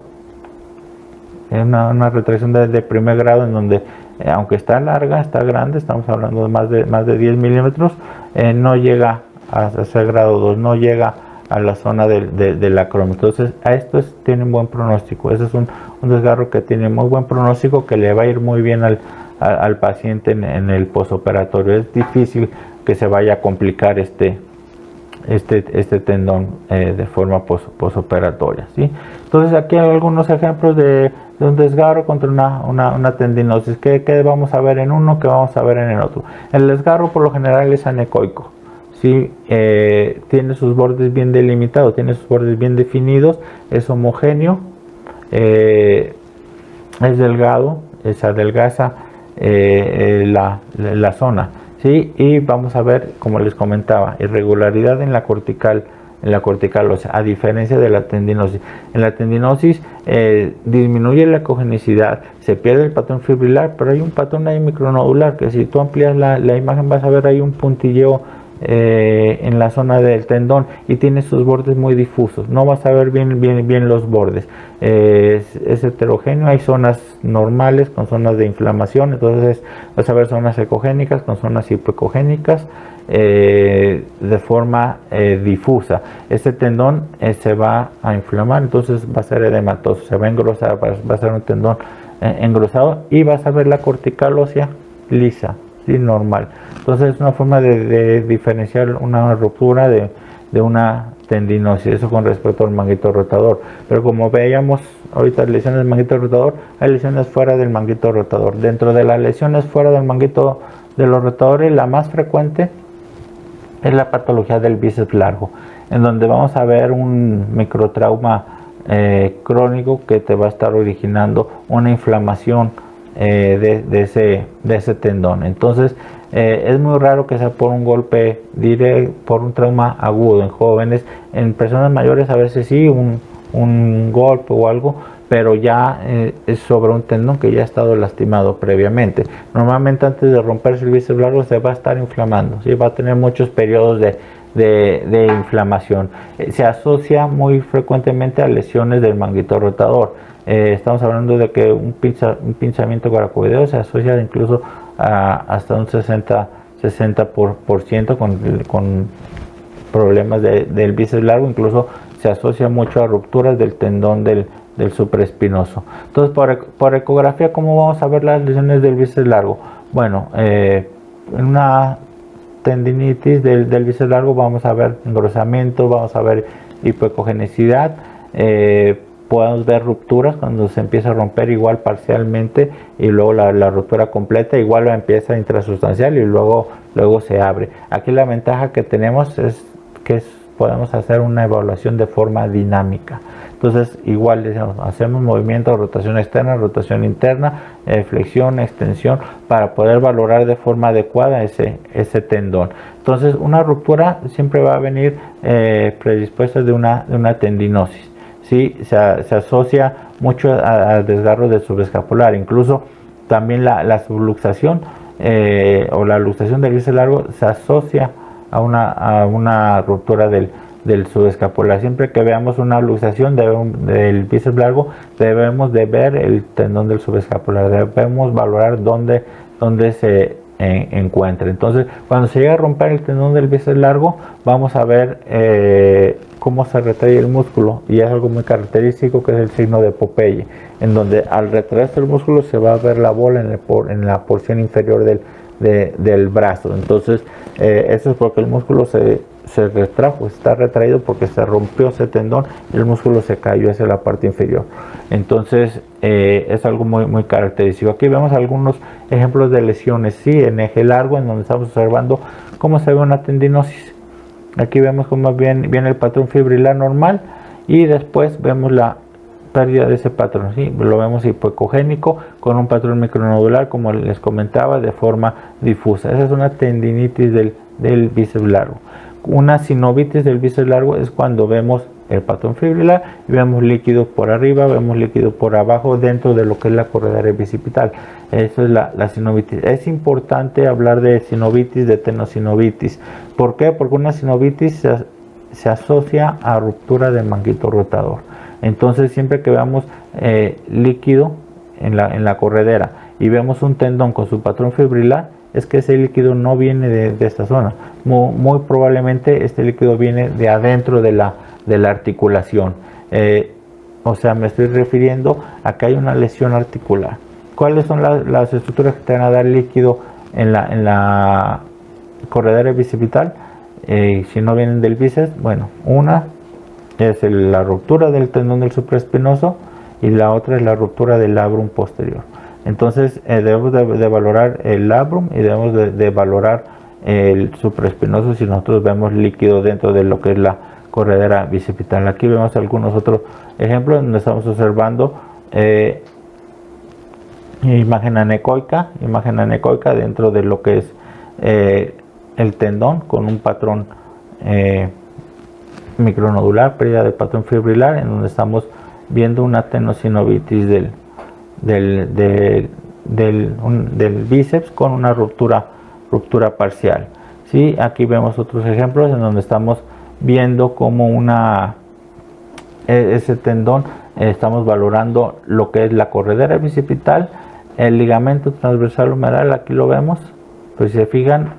Es una retracción de primer grado en donde, aunque está larga, está grande, estamos hablando de más de 10 milímetros, no llega a ser grado 2, no llega a la zona del acromion. Entonces a esto tiene un buen pronóstico. Ese es un desgarro que tiene muy buen pronóstico, que le va a ir muy bien al paciente en el posoperatorio. Es difícil que se vaya a complicar este tendón de forma posoperatoria, ¿sí? Entonces aquí hay algunos ejemplos de un desgarro contra una tendinosis. ¿Qué vamos a ver en uno? ¿Qué vamos a ver en el otro? El desgarro por lo general es anecoico, ¿sí? Tiene sus bordes bien delimitados, tiene sus bordes bien definidos, es homogéneo, es delgado, se adelgaza la zona, ¿sí? Y vamos a ver, como les comentaba, irregularidad en la cortical ósea, a diferencia de la tendinosis. En la tendinosis disminuye la ecogenicidad, se pierde el patrón fibrilar, pero hay un patrón ahí micronodular que si tú amplías la imagen vas a ver ahí un puntilleo en la zona del tendón y tiene sus bordes muy difusos, no vas a ver bien los bordes. Es heterogéneo, hay zonas normales con zonas de inflamación, entonces vas a ver zonas ecogénicas con zonas hipoecogénicas de forma difusa. Este tendón se va a inflamar, entonces va a ser edematoso, se va a engrosar, va a ser un tendón engrosado, y vas a ver la cortical ósea lisa, ¿sí? Normal. Entonces es una forma de diferenciar una ruptura de una tendinosis. Eso con respecto al manguito rotador. Pero como veíamos ahorita, lesiones del manguito rotador, hay lesiones fuera del manguito rotador. Dentro de las lesiones fuera del manguito de los rotadores, la más frecuente es la patología del bíceps largo, en donde vamos a ver un microtrauma crónico que te va a estar originando una inflamación de ese tendón. Entonces es muy raro que sea por un golpe directo, por un trauma agudo en jóvenes. En personas mayores a veces sí, un golpe o algo, pero ya es sobre un tendón que ya ha estado lastimado previamente. Normalmente antes de romperse el bíceps largo se va a estar inflamando, ¿sí? Va a tener muchos periodos de inflamación. Se asocia muy frecuentemente a lesiones del manguito rotador. Estamos hablando de que un pinzamiento coracoideo se asocia incluso hasta un 60% 60% con problemas del bíceps largo, incluso se asocia mucho a rupturas del tendón del supraespinoso. Entonces, por ecografía, ¿cómo vamos a ver las lesiones del bíceps largo? Bueno, en una tendinitis del bíceps largo vamos a ver engrosamiento, vamos a ver hipoecogenicidad, podemos ver rupturas cuando se empieza a romper igual parcialmente y luego la ruptura completa igual empieza intrasustancial y luego se abre. Aquí la ventaja que tenemos es que podemos hacer una evaluación de forma dinámica. Entonces igual hacemos movimiento, rotación externa, rotación interna, flexión, extensión, para poder valorar de forma adecuada ese tendón. Entonces una ruptura siempre va a venir predispuesta de una tendinosis. ¿Sí? Se asocia mucho al desgarro del subescapular, incluso también la subluxación o la luxación del bíceps largo se asocia a una ruptura del subescapular. Siempre que veamos una luxación del bíceps largo, debemos de ver el tendón del subescapular, debemos valorar dónde se encuentra. Entonces, cuando se llega a romper el tendón del bíceps largo, vamos a ver cómo se retrae el músculo, y es algo muy característico, que es el signo de Popeye, en donde al retraerse el músculo se va a ver la bola en la porción inferior del brazo. Entonces eso es porque el músculo se retrajo, está retraído porque se rompió ese tendón y el músculo se cayó hacia la parte inferior. Entonces es algo muy característico. Aquí vemos algunos ejemplos de lesiones, sí, en eje largo, en donde estamos observando cómo se ve una tendinosis. Aquí vemos cómo viene el patrón fibrilar normal y después vemos la pérdida de ese patrón, ¿sí? Lo vemos hipoecogénico con un patrón micronodular, como les comentaba, de forma difusa. Esa es una tendinitis del bíceps largo. Una sinovitis del bíceps largo es cuando vemos el patrón fibrilar y vemos líquido por arriba, vemos líquido por abajo dentro de lo que es la corredera bicipital. Eso es la sinovitis. Es importante hablar de sinovitis, de tenosinovitis. ¿Por qué? Porque una sinovitis se asocia a ruptura del manguito rotador. Entonces, siempre que veamos líquido en la corredera y vemos un tendón con su patrón fibrilar, es que ese líquido no viene de esta zona. Muy probablemente este líquido viene de adentro de la articulación. O sea, me estoy refiriendo a que hay una lesión articular. ¿Cuáles son las estructuras que te van a dar líquido en la corredera bicipital? Si no vienen del bíceps, bueno, una es la ruptura del tendón del supraespinoso y la otra es la ruptura del labrum posterior. Entonces debemos de valorar el labrum y debemos de valorar el supraespinoso si nosotros vemos líquido dentro de lo que es la corredera bicipital. Aquí vemos algunos otros ejemplos donde estamos observando imagen anecoica dentro de lo que es el tendón con un patrón micronodular, pérdida del patrón fibrilar, en donde estamos viendo una tenosinovitis del bíceps con una ruptura parcial. ¿Sí? Aquí vemos otros ejemplos en donde estamos viendo como ese tendón, estamos valorando lo que es la corredera bicipital, el ligamento transversal humeral, aquí lo vemos, pues si se fijan,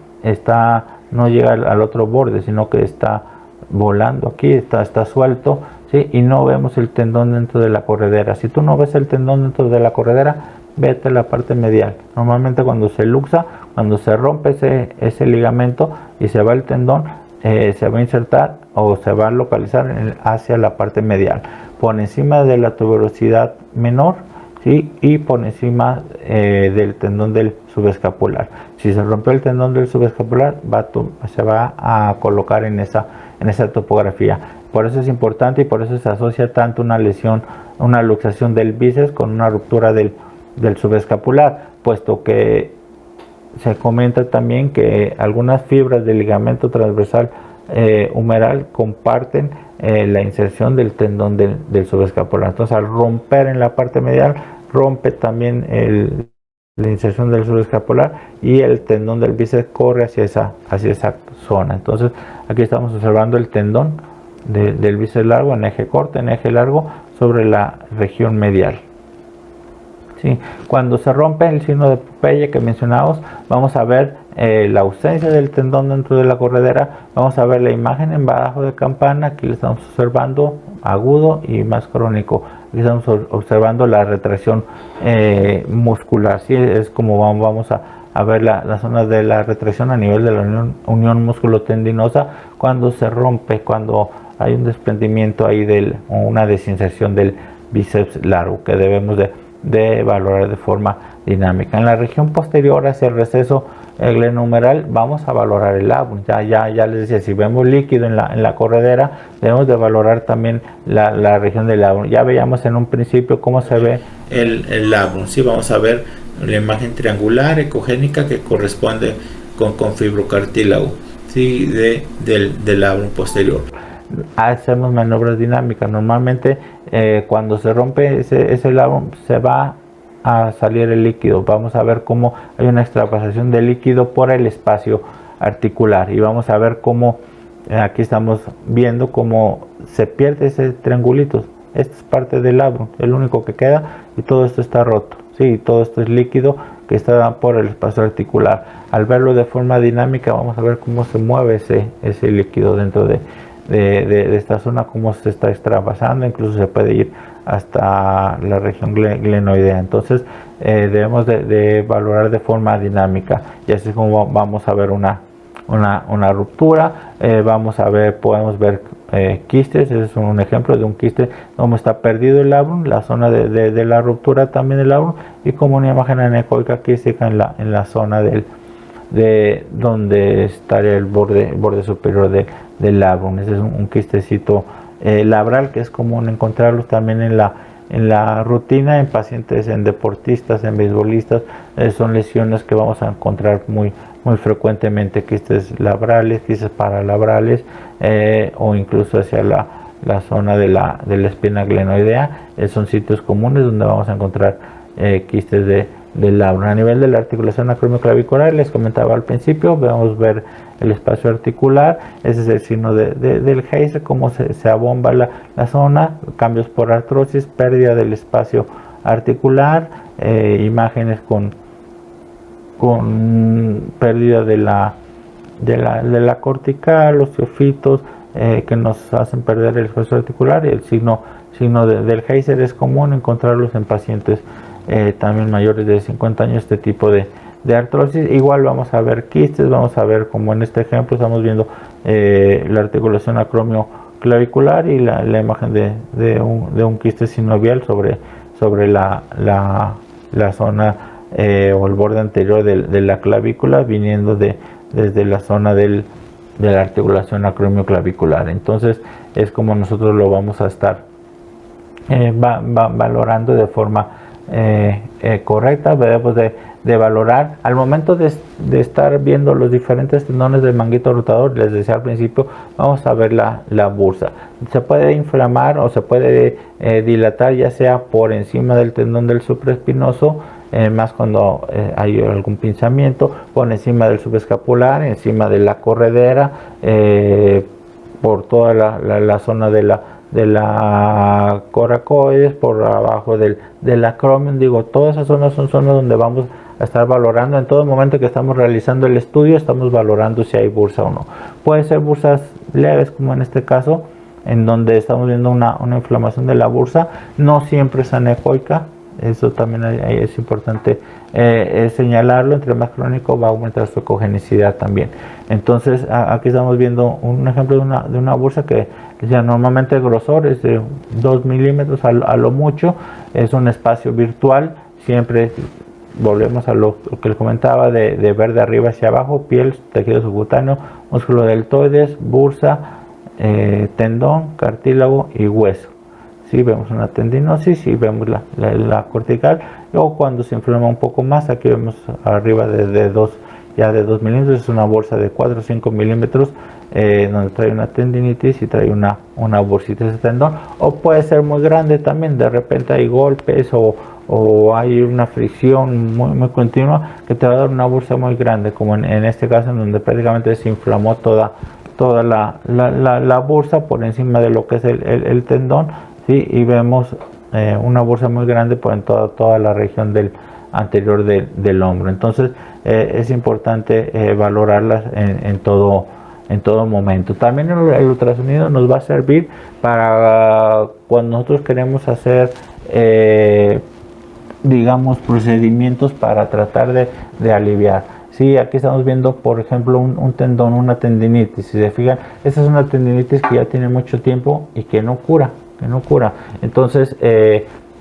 no llega al otro borde, sino que está volando aquí, está suelto, ¿sí? Y no vemos el tendón dentro de la corredera. Si tú no ves el tendón dentro de la corredera, vete a la parte medial. Normalmente cuando se luxa, cuando se rompe ese ligamento y se va el tendón, se va a insertar o se va a localizar hacia la parte medial, por encima de la tuberosidad menor, ¿sí? Y por encima del tendón del subescapular. Si se rompió el tendón del subescapular, se va a colocar en esa topografía. Por eso es importante y por eso se asocia tanto una lesión, una luxación del bíceps con una ruptura del subescapular, puesto que se comenta también que algunas fibras del ligamento transversal humeral comparten la inserción del tendón del subescapular. Entonces, al romper en la parte medial, rompe también la inserción del subescapular y el tendón del bíceps corre hacia esa zona. Entonces, aquí estamos observando el tendón del bíceps largo en eje corto, en eje largo, sobre la región medial. ¿Sí? Cuando se rompe el signo de Popeye que mencionamos, vamos a ver la ausencia del tendón dentro de la corredera. Vamos a ver la imagen en bajo de campana. Aquí lo estamos observando agudo y más crónico. Aquí estamos observando la retracción muscular. ¿Sí? Es como vamos a ver la zona de la retracción a nivel de la unión músculo-tendinosa cuando se rompe, cuando hay un desprendimiento ahí o una desinserción del bíceps largo, que debemos de valorar de forma dinámica. En la región posterior hacia el receso glenohumeral vamos a valorar el labrum. Ya les decía, si vemos líquido en la corredera, debemos de valorar también la región del labrum. Ya veíamos en un principio cómo se ve el labrum. Sí, vamos a ver la imagen triangular ecogénica que corresponde con fibrocartílago, ¿sí? del labrum posterior. Hacemos maniobras dinámicas. Normalmente cuando se rompe ese labrum se va a salir el líquido. Vamos a ver cómo hay una extravasación de líquido por el espacio articular y vamos a ver cómo aquí estamos viendo cómo se pierde ese triangulito. Esta es parte del labrum, el único que queda, y todo esto está roto. Sí, todo esto es líquido que está por el espacio articular. Al verlo de forma dinámica vamos a ver cómo se mueve ese líquido dentro de esta zona, cómo se está extravasando, incluso se puede ir hasta la región glenoidea. Entonces debemos de valorar de forma dinámica, y así es como vamos a ver una ruptura. Podemos ver quistes. Ese es un ejemplo de un quiste, cómo está perdido el labrum, la zona de la ruptura también del labrum, y como una imagen anecoica quística en la zona de donde estaría el borde superior del labrum. Ese es un quistecito labral que es común encontrarlos también en la rutina en pacientes, en deportistas, en beisbolistas. Son lesiones que vamos a encontrar muy frecuentemente, quistes labrales, quistes paralabrales, o incluso hacia la zona de la espina glenoidea. Son sitios comunes donde vamos a encontrar quistes del labrum. A nivel de la articulación acromioclavicular, les comentaba al principio, vamos a ver el espacio articular. Ese es el signo del Heiser, cómo se abomba la zona, cambios por artrosis, pérdida del espacio articular, imágenes con pérdida de la cortical, osteofitos que nos hacen perder el espacio articular. Y el signo del Heiser es común encontrarlos en pacientes también mayores de 50 años, este tipo de artrosis. Igual vamos a ver quistes, vamos a ver, como en este ejemplo estamos viendo la articulación acromioclavicular y la imagen de un quiste sinovial sobre la zona o el borde anterior de la clavícula, viniendo desde la zona de la articulación acromioclavicular. Entonces es como nosotros lo vamos a estar valorando de forma correcta. Debemos de valorar al momento de estar viendo los diferentes tendones del manguito rotador. Les decía al principio, vamos a ver la bursa. Se puede inflamar o se puede dilatar, ya sea por encima del tendón del supraespinoso, más cuando hay algún pinzamiento, por encima del subescapular, encima de la corredera, por toda la zona de la coracoides, por abajo del acromion. Digo, todas esas zonas son zonas donde vamos a estar valorando. En todo momento que estamos realizando el estudio, estamos valorando si hay bursa o no. Puede ser bursas leves, como en este caso, en donde estamos viendo una inflamación de la bursa. No siempre es anecoica, eso también es importante señalarlo. Entre más crónico va a aumentar su ecogenicidad también. Entonces aquí estamos viendo un ejemplo de una bursa que ya normalmente el grosor es de 2 milímetros a lo mucho. Es un espacio virtual. Siempre volvemos a lo que les comentaba, de ver de arriba hacia abajo: piel, tejido subcutáneo, músculo deltoides, bursa, tendón, cartílago y hueso. Si vemos una tendinosis, si vemos la cortical, o cuando se inflama un poco más, aquí vemos arriba de 2 milímetros, es una bolsa de 4 o 5 milímetros, donde trae una tendinitis y trae una bursitis de tendón. O puede ser muy grande también, de repente hay golpes o hay una fricción muy continua que te va a dar una bursa muy grande, como en este caso, en donde prácticamente se inflamó toda la bursa por encima de lo que es el tendón. ¿Sí? Y vemos una bursa muy grande por en toda la región anterior del hombro. Entonces es importante valorarlas en todo momento. También el ultrasonido nos va a servir para cuando nosotros queremos hacer digamos procedimientos para tratar de aliviar. Sí, aquí estamos viendo, por ejemplo, un tendón, una tendinitis. Si se fijan, esta es una tendinitis que ya tiene mucho tiempo y que no cura, Entonces,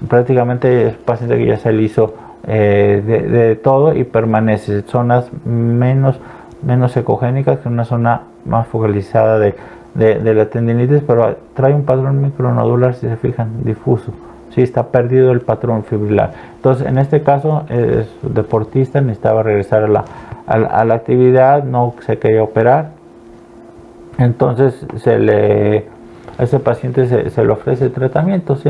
prácticamente es un paciente que ya se le hizo de todo y permanece. Zonas menos ecogénicas, que una zona más focalizada de la tendinitis, pero trae un patrón micronodular, si se fijan, difuso. Sí, está perdido el patrón fibrilar. Entonces, en este caso, es deportista, necesitaba regresar a la actividad, no se quería operar. Entonces, a ese paciente se le ofrece tratamiento. ¿Sí?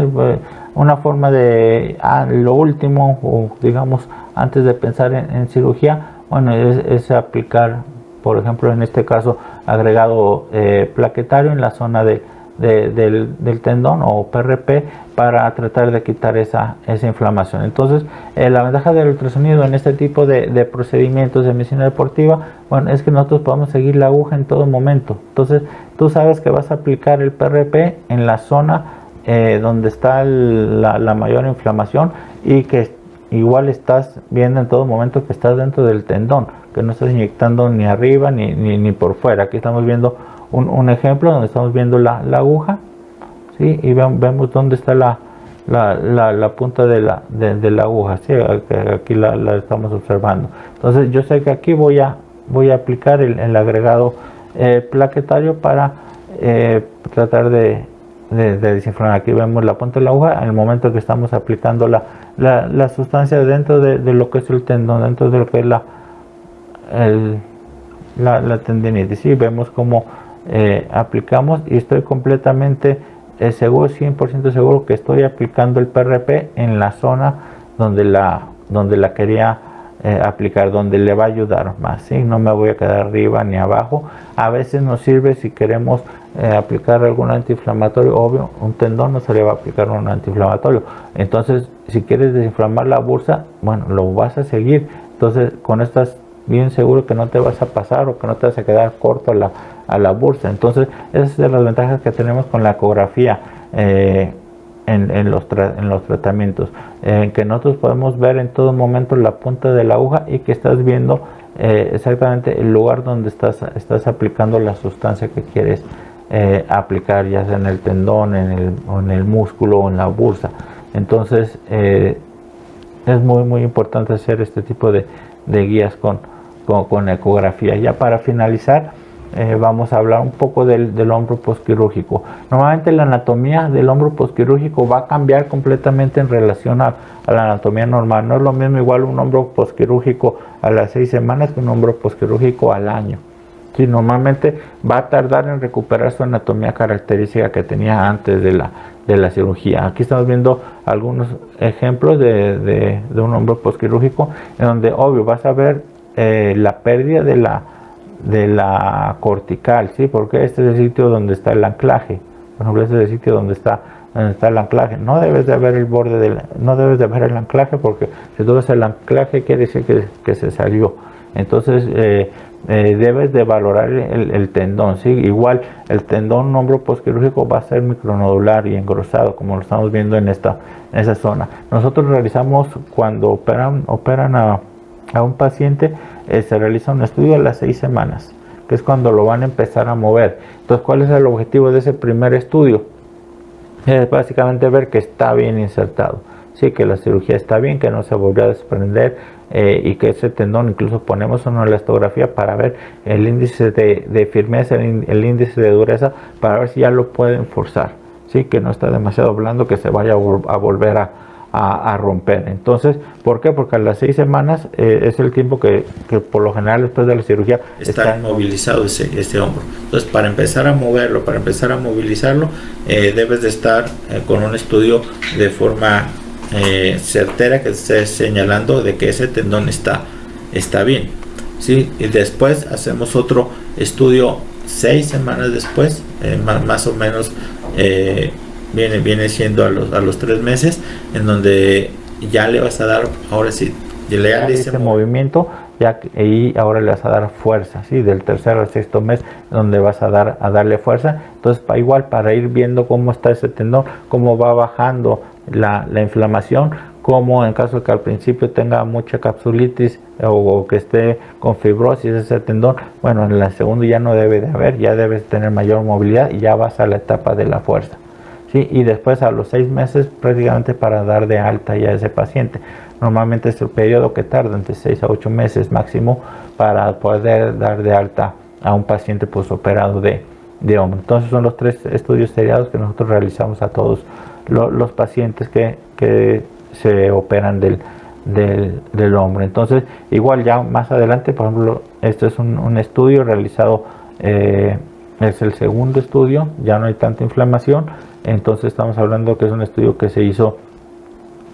Una forma de, lo último, o digamos, antes de pensar en cirugía, bueno, es aplicar, por ejemplo, en este caso, agregado plaquetario en la zona del tendón o PRP para tratar de quitar esa inflamación. Entonces, la ventaja del ultrasonido en este tipo de procedimientos de medicina deportiva, bueno, es que nosotros podemos seguir la aguja en todo momento. Entonces, tú sabes que vas a aplicar el PRP en la zona donde está la mayor inflamación, y que igual estás viendo en todo momento que estás dentro del tendón, que no estás inyectando ni arriba ni por fuera. Aquí estamos viendo un ejemplo donde estamos viendo la aguja, ¿sí? Y vemos dónde está la punta de la aguja, ¿sí? Aquí la estamos observando. Entonces yo sé que aquí voy a aplicar el agregado plaquetario para tratar de desinflamar. Aquí vemos la punta de la aguja en el momento que estamos aplicando la sustancia dentro de lo que es el tendón, dentro de lo que es la tendinitis. ¿Sí? Vemos cómo aplicamos, y estoy completamente seguro, 100% seguro, que estoy aplicando el PRP en la zona donde la quería aplicar, donde le va a ayudar más. ¿Sí? No me voy a quedar arriba ni abajo. A veces nos sirve si queremos aplicar algún antiinflamatorio. Obvio, un tendón no se le va a aplicar un antiinflamatorio. Entonces, si quieres desinflamar la bursa, bueno, lo vas a seguir. Entonces, con estas bien seguro que no te vas a pasar, o que no te vas a quedar corto a la bursa. Entonces, esas son las ventajas que tenemos con la ecografía en los tratamientos, que nosotros podemos ver en todo momento la punta de la aguja, y que estás viendo exactamente el lugar donde estás aplicando la sustancia que quieres aplicar, ya sea en el tendón, en el músculo o en la bursa. Entonces, es muy importante hacer este tipo de guías con ecografía. Ya para finalizar, vamos a hablar un poco del hombro posquirúrgico. Normalmente la anatomía del hombro posquirúrgico va a cambiar completamente en relación a la anatomía normal. No es lo mismo igual un hombro posquirúrgico a las 6 semanas que un hombro posquirúrgico al año. Sí, normalmente va a tardar en recuperar su anatomía característica que tenía antes de la cirugía. Aquí estamos viendo algunos ejemplos de un hombro posquirúrgico, en donde obvio vas a ver la pérdida de la cortical, ¿sí? Porque este es el sitio donde está el anclaje. Por ejemplo, este es el sitio donde está el anclaje. No debes de ver el borde no debes de ver el anclaje, porque si tú ves el anclaje quiere decir que se salió. Entonces debes de valorar el tendón, ¿sí? Igual el tendón hombro posquirúrgico va a ser micronodular y engrosado, como lo estamos viendo en esa zona. Nosotros realizamos, cuando operan a un paciente, se realiza un estudio a las 6 semanas, que es cuando lo van a empezar a mover. Entonces, ¿cuál es el objetivo de ese primer estudio? Es básicamente ver que está bien insertado, sí, que la cirugía está bien, que no se volvió a desprender, y que ese tendón, incluso ponemos una elastografía para ver el índice de firmeza, el índice de dureza, para ver si ya lo pueden forzar, sí, que no está demasiado blando, que se vaya a volver a romper. Entonces, ¿por qué? Porque a las 6 semanas es el tiempo que por lo general después de la cirugía está inmovilizado ese hombro. Entonces, para empezar a moverlo, para empezar a movilizarlo, debes de estar con un estudio de forma certera, que esté señalando de que ese tendón está bien, ¿sí? Y después hacemos otro estudio 6 semanas después, más o menos viene siendo a los 3 meses, en donde ya le vas a dar ahora sí ya dice movimiento, y ahora le vas a dar fuerza, ¿sí? Del tercer al sexto mes, donde vas a darle fuerza. Entonces, igual para ir viendo cómo está ese tendón, cómo va bajando la inflamación, como en caso de que al principio tenga mucha capsulitis o que esté con fibrosis ese tendón, bueno, en la segunda ya no debe de haber, ya debes tener mayor movilidad y ya vas a la etapa de la fuerza, ¿sí? Y después a los 6 meses prácticamente para dar de alta ya a ese paciente. Normalmente es el periodo que tarda entre 6 a 8 meses máximo para poder dar de alta a un paciente postoperado de hombro. Entonces son los 3 estudios seriados que nosotros realizamos a todos los pacientes que se operan del hombro. Entonces, igual ya más adelante, por ejemplo, este es un estudio realizado, es el segundo estudio, ya no hay tanta inflamación. Entonces estamos hablando que es un estudio que se hizo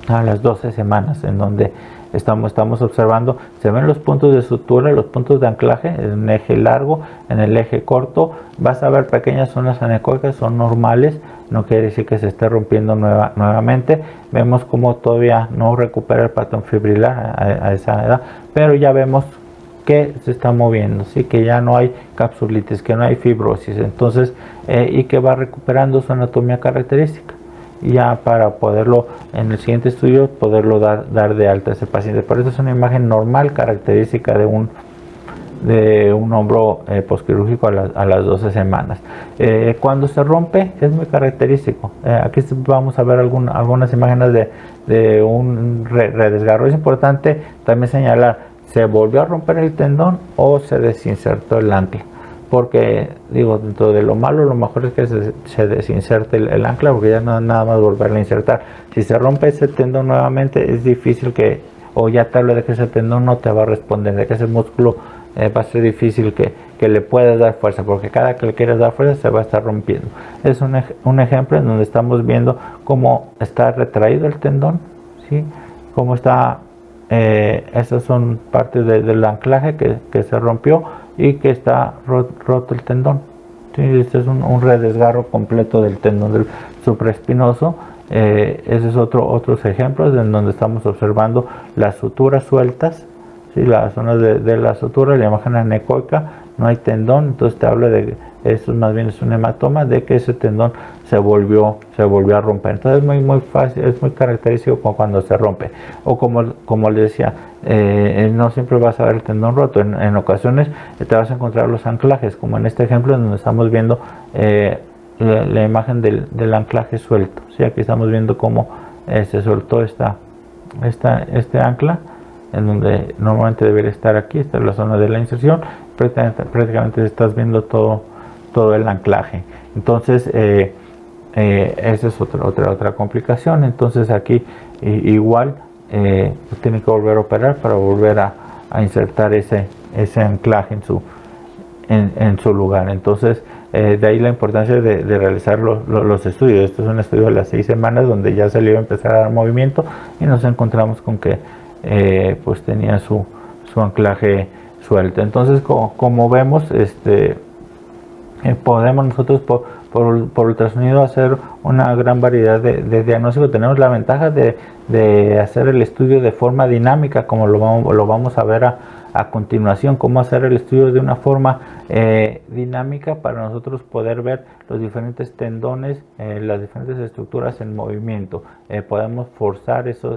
a las 12 semanas, en donde estamos observando, se ven los puntos de sutura, los puntos de anclaje en un eje largo, en el eje corto vas a ver pequeñas zonas anecoicas, son normales, no quiere decir que se esté rompiendo nuevamente. Vemos como todavía no recupera el patrón fibrilar a esa edad, pero ya vemos que se está moviendo, ¿sí? Que ya no hay capsulitis, que no hay fibrosis, entonces y que va recuperando su anatomía característica, ya para poderlo en el siguiente estudio poderlo dar de alta a ese paciente. Por eso es una imagen normal característica de un hombro posquirúrgico a las 12 semanas. Cuando se rompe es muy característico. Aquí vamos a ver algunas imágenes de un redesgarro. Es importante también señalar, ¿se volvió a romper el tendón o se desinsertó el ancla? Porque, digo, dentro de lo malo, lo mejor es que se desinserte el ancla, porque ya no nada más volverla a insertar. Si se rompe ese tendón nuevamente, es difícil o ya te hablo de que ese tendón no te va a responder, de que ese músculo va a ser difícil que le puedas dar fuerza, porque cada que le quieras dar fuerza se va a estar rompiendo. Es un ejemplo en donde estamos viendo cómo está retraído el tendón, ¿sí? Cómo está, esas son partes del anclaje que se rompió y que está roto el tendón. ¿Sí? Este es un redesgarro completo del tendón del supraespinoso. Ese es otros ejemplos en donde estamos observando las suturas sueltas, ¿sí? Las zonas de la sutura, la imagen anecoica, no hay tendón, entonces te habla de esto, más bien es un hematoma de que ese tendón se volvió a romper. Entonces es muy fácil, es muy característico cuando se rompe, o como les decía, no siempre vas a ver el tendón roto, en ocasiones te vas a encontrar los anclajes, como en este ejemplo donde estamos viendo la imagen del anclaje suelto, ¿sí? Aquí estamos viendo cómo se soltó este ancla, en donde normalmente debería estar aquí. Esta es la zona de la inserción, prácticamente estás viendo todo el anclaje. Entonces esa es otra complicación. Entonces aquí igual tiene que volver a operar para volver a insertar ese anclaje en su lugar. Entonces de ahí la importancia de realizar los estudios. Este es un estudio de las 6 semanas donde ya se le iba a empezar a dar movimiento y nos encontramos con que pues tenía su anclaje suelto. Entonces como vemos, podemos nosotros por ultrasonido hacer una gran variedad de diagnósticos. Tenemos la ventaja de hacer el estudio de forma dinámica, como lo vamos a ver a continuación, cómo hacer el estudio de una forma dinámica para nosotros poder ver los diferentes tendones, las diferentes estructuras en movimiento. Podemos forzar esos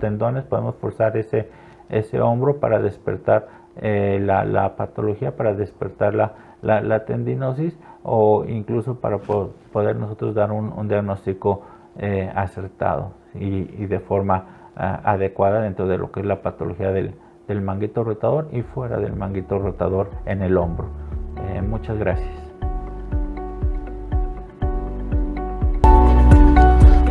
tendones, podemos forzar ese hombro para despertar la patología, para despertar la tendinosis, o incluso para poder nosotros dar un diagnóstico acertado y de forma adecuada dentro de lo que es la patología del manguito rotador y fuera del manguito rotador en el hombro. Muchas gracias.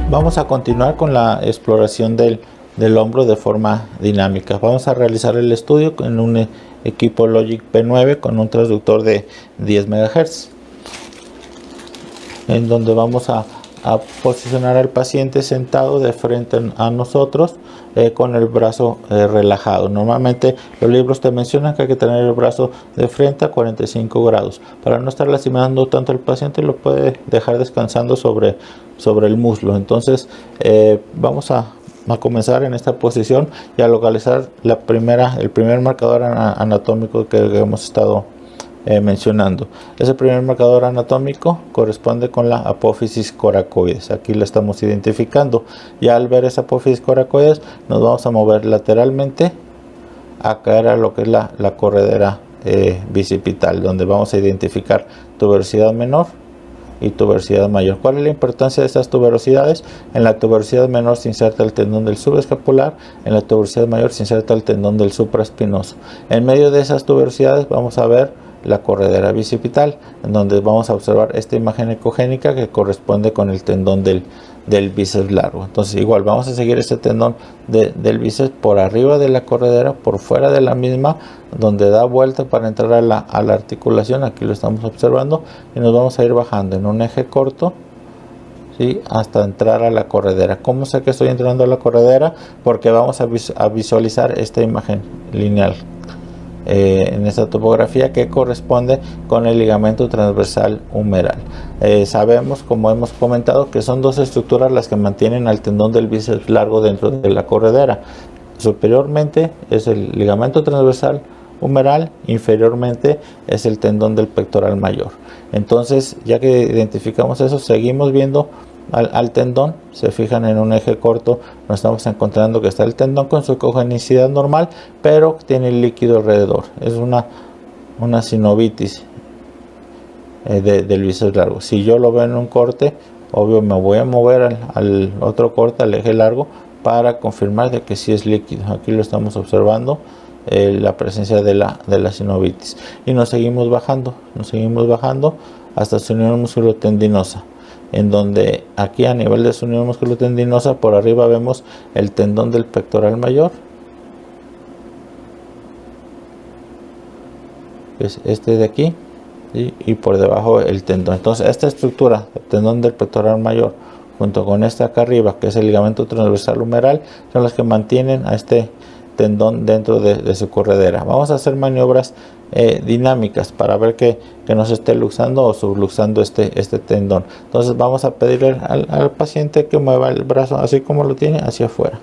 Vamos a continuar con la exploración del hombro de forma dinámica. Vamos a realizar el estudio en un equipo Logic P9 con un transductor de 10 MHz, en donde vamos a posicionar al paciente sentado de frente a nosotros, con el brazo relajado. Normalmente los libros te mencionan que hay que tener el brazo de frente a 45 grados. Para no estar lastimando tanto al paciente, lo puede dejar descansando sobre el muslo. Entonces vamos a a comenzar en esta posición y a localizar el primer marcador anatómico que hemos estado mencionando. Ese primer marcador anatómico corresponde con la apófisis coracoides. Aquí la estamos identificando. Ya al ver esa apófisis coracoides nos vamos a mover lateralmente a caer a lo que es la corredera bicipital, donde vamos a identificar tuberosidad menor y tuberosidad mayor. ¿Cuál es la importancia de estas tuberosidades? En la tuberosidad menor se inserta el tendón del subescapular, en la tuberosidad mayor se inserta el tendón del supraespinoso. En medio de esas tuberosidades vamos a ver la corredera bicipital, en donde vamos a observar esta imagen ecogénica que corresponde con el tendón del bíceps largo. Entonces igual vamos a seguir este tendón del bíceps por arriba de la corredera, por fuera de la misma, donde da vuelta para entrar a la articulación. Aquí lo estamos observando y nos vamos a ir bajando en un eje corto, ¿sí?, hasta entrar a la corredera. ¿Cómo sé que estoy entrando a la corredera? Porque vamos a visualizar esta imagen lineal en esta topografía que corresponde con el ligamento transversal humeral. Sabemos, como hemos comentado, que son dos estructuras las que mantienen al tendón del bíceps largo dentro de la corredera. Superiormente es el ligamento transversal humeral, inferiormente es el tendón del pectoral mayor. Entonces, ya que identificamos eso, seguimos viendo al tendón. Se fijan en un eje corto, nos estamos encontrando que está el tendón con su ecogenicidad normal, pero tiene líquido alrededor. Es una sinovitis del bíceps largo. Si yo lo veo en un corte, obvio me voy a mover al otro corte, al eje largo, para confirmar de que sí es líquido. Aquí lo estamos observando, la presencia de la sinovitis. Y nos seguimos bajando hasta su unión musculotendinosa, en donde aquí a nivel de su unión musculotendinosa por arriba vemos el tendón del pectoral mayor, es este de aquí, ¿sí?, y por debajo el tendón. Entonces esta estructura, el tendón del pectoral mayor, junto con esta acá arriba, que es el ligamento transversal humeral, son las que mantienen a este tendón dentro de su corredera. Vamos a hacer maniobras dinámicas para ver que no se esté luxando o subluxando este tendón. Entonces vamos a pedirle al paciente que mueva el brazo así como lo tiene hacia afuera,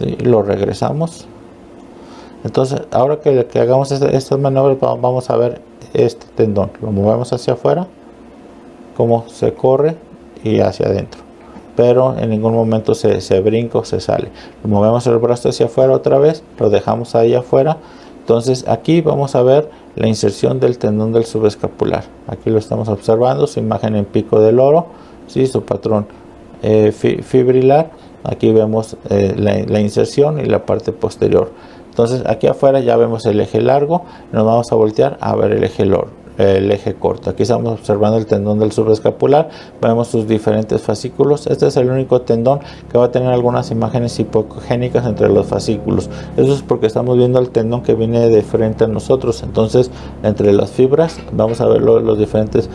¿sí?, lo regresamos. Entonces ahora que hagamos estas maniobras, vamos a ver este tendón, lo movemos hacia afuera, cómo se corre y hacia adentro, pero en ningún momento se brinca o se sale. Movemos el brazo hacia afuera otra vez, lo dejamos ahí afuera. Entonces aquí vamos a ver la inserción del tendón del subescapular. Aquí lo estamos observando, su imagen en pico del oro, ¿sí?, su patrón fibrilar. Aquí vemos la inserción y la parte posterior. Entonces aquí afuera ya vemos el eje largo, nos vamos a voltear a ver el eje corto. Aquí estamos observando el tendón del subescapular, vemos sus diferentes fascículos. Este es el único tendón que va a tener algunas imágenes hipocogénicas entre los fascículos. Eso es porque estamos viendo el tendón que viene de frente a nosotros. Entonces entre las fibras vamos a ver los diferentes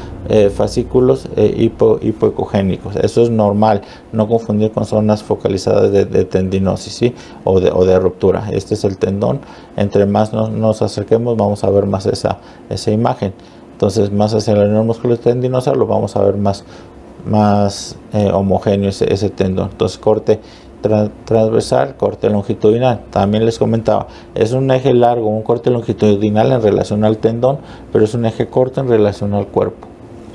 fascículos hipoecogénicos. Eso es normal, no confundir con zonas focalizadas de tendinosis, ¿sí?, o de ruptura. Este es el tendón. Entre más nos acerquemos vamos a ver más esa imagen. Entonces más hacia la unión musculotendinosa lo vamos a ver más homogéneo ese tendón. Entonces corte transversal, corte longitudinal. También les comentaba, es un eje largo, un corte longitudinal en relación al tendón, pero es un eje corto en relación al cuerpo,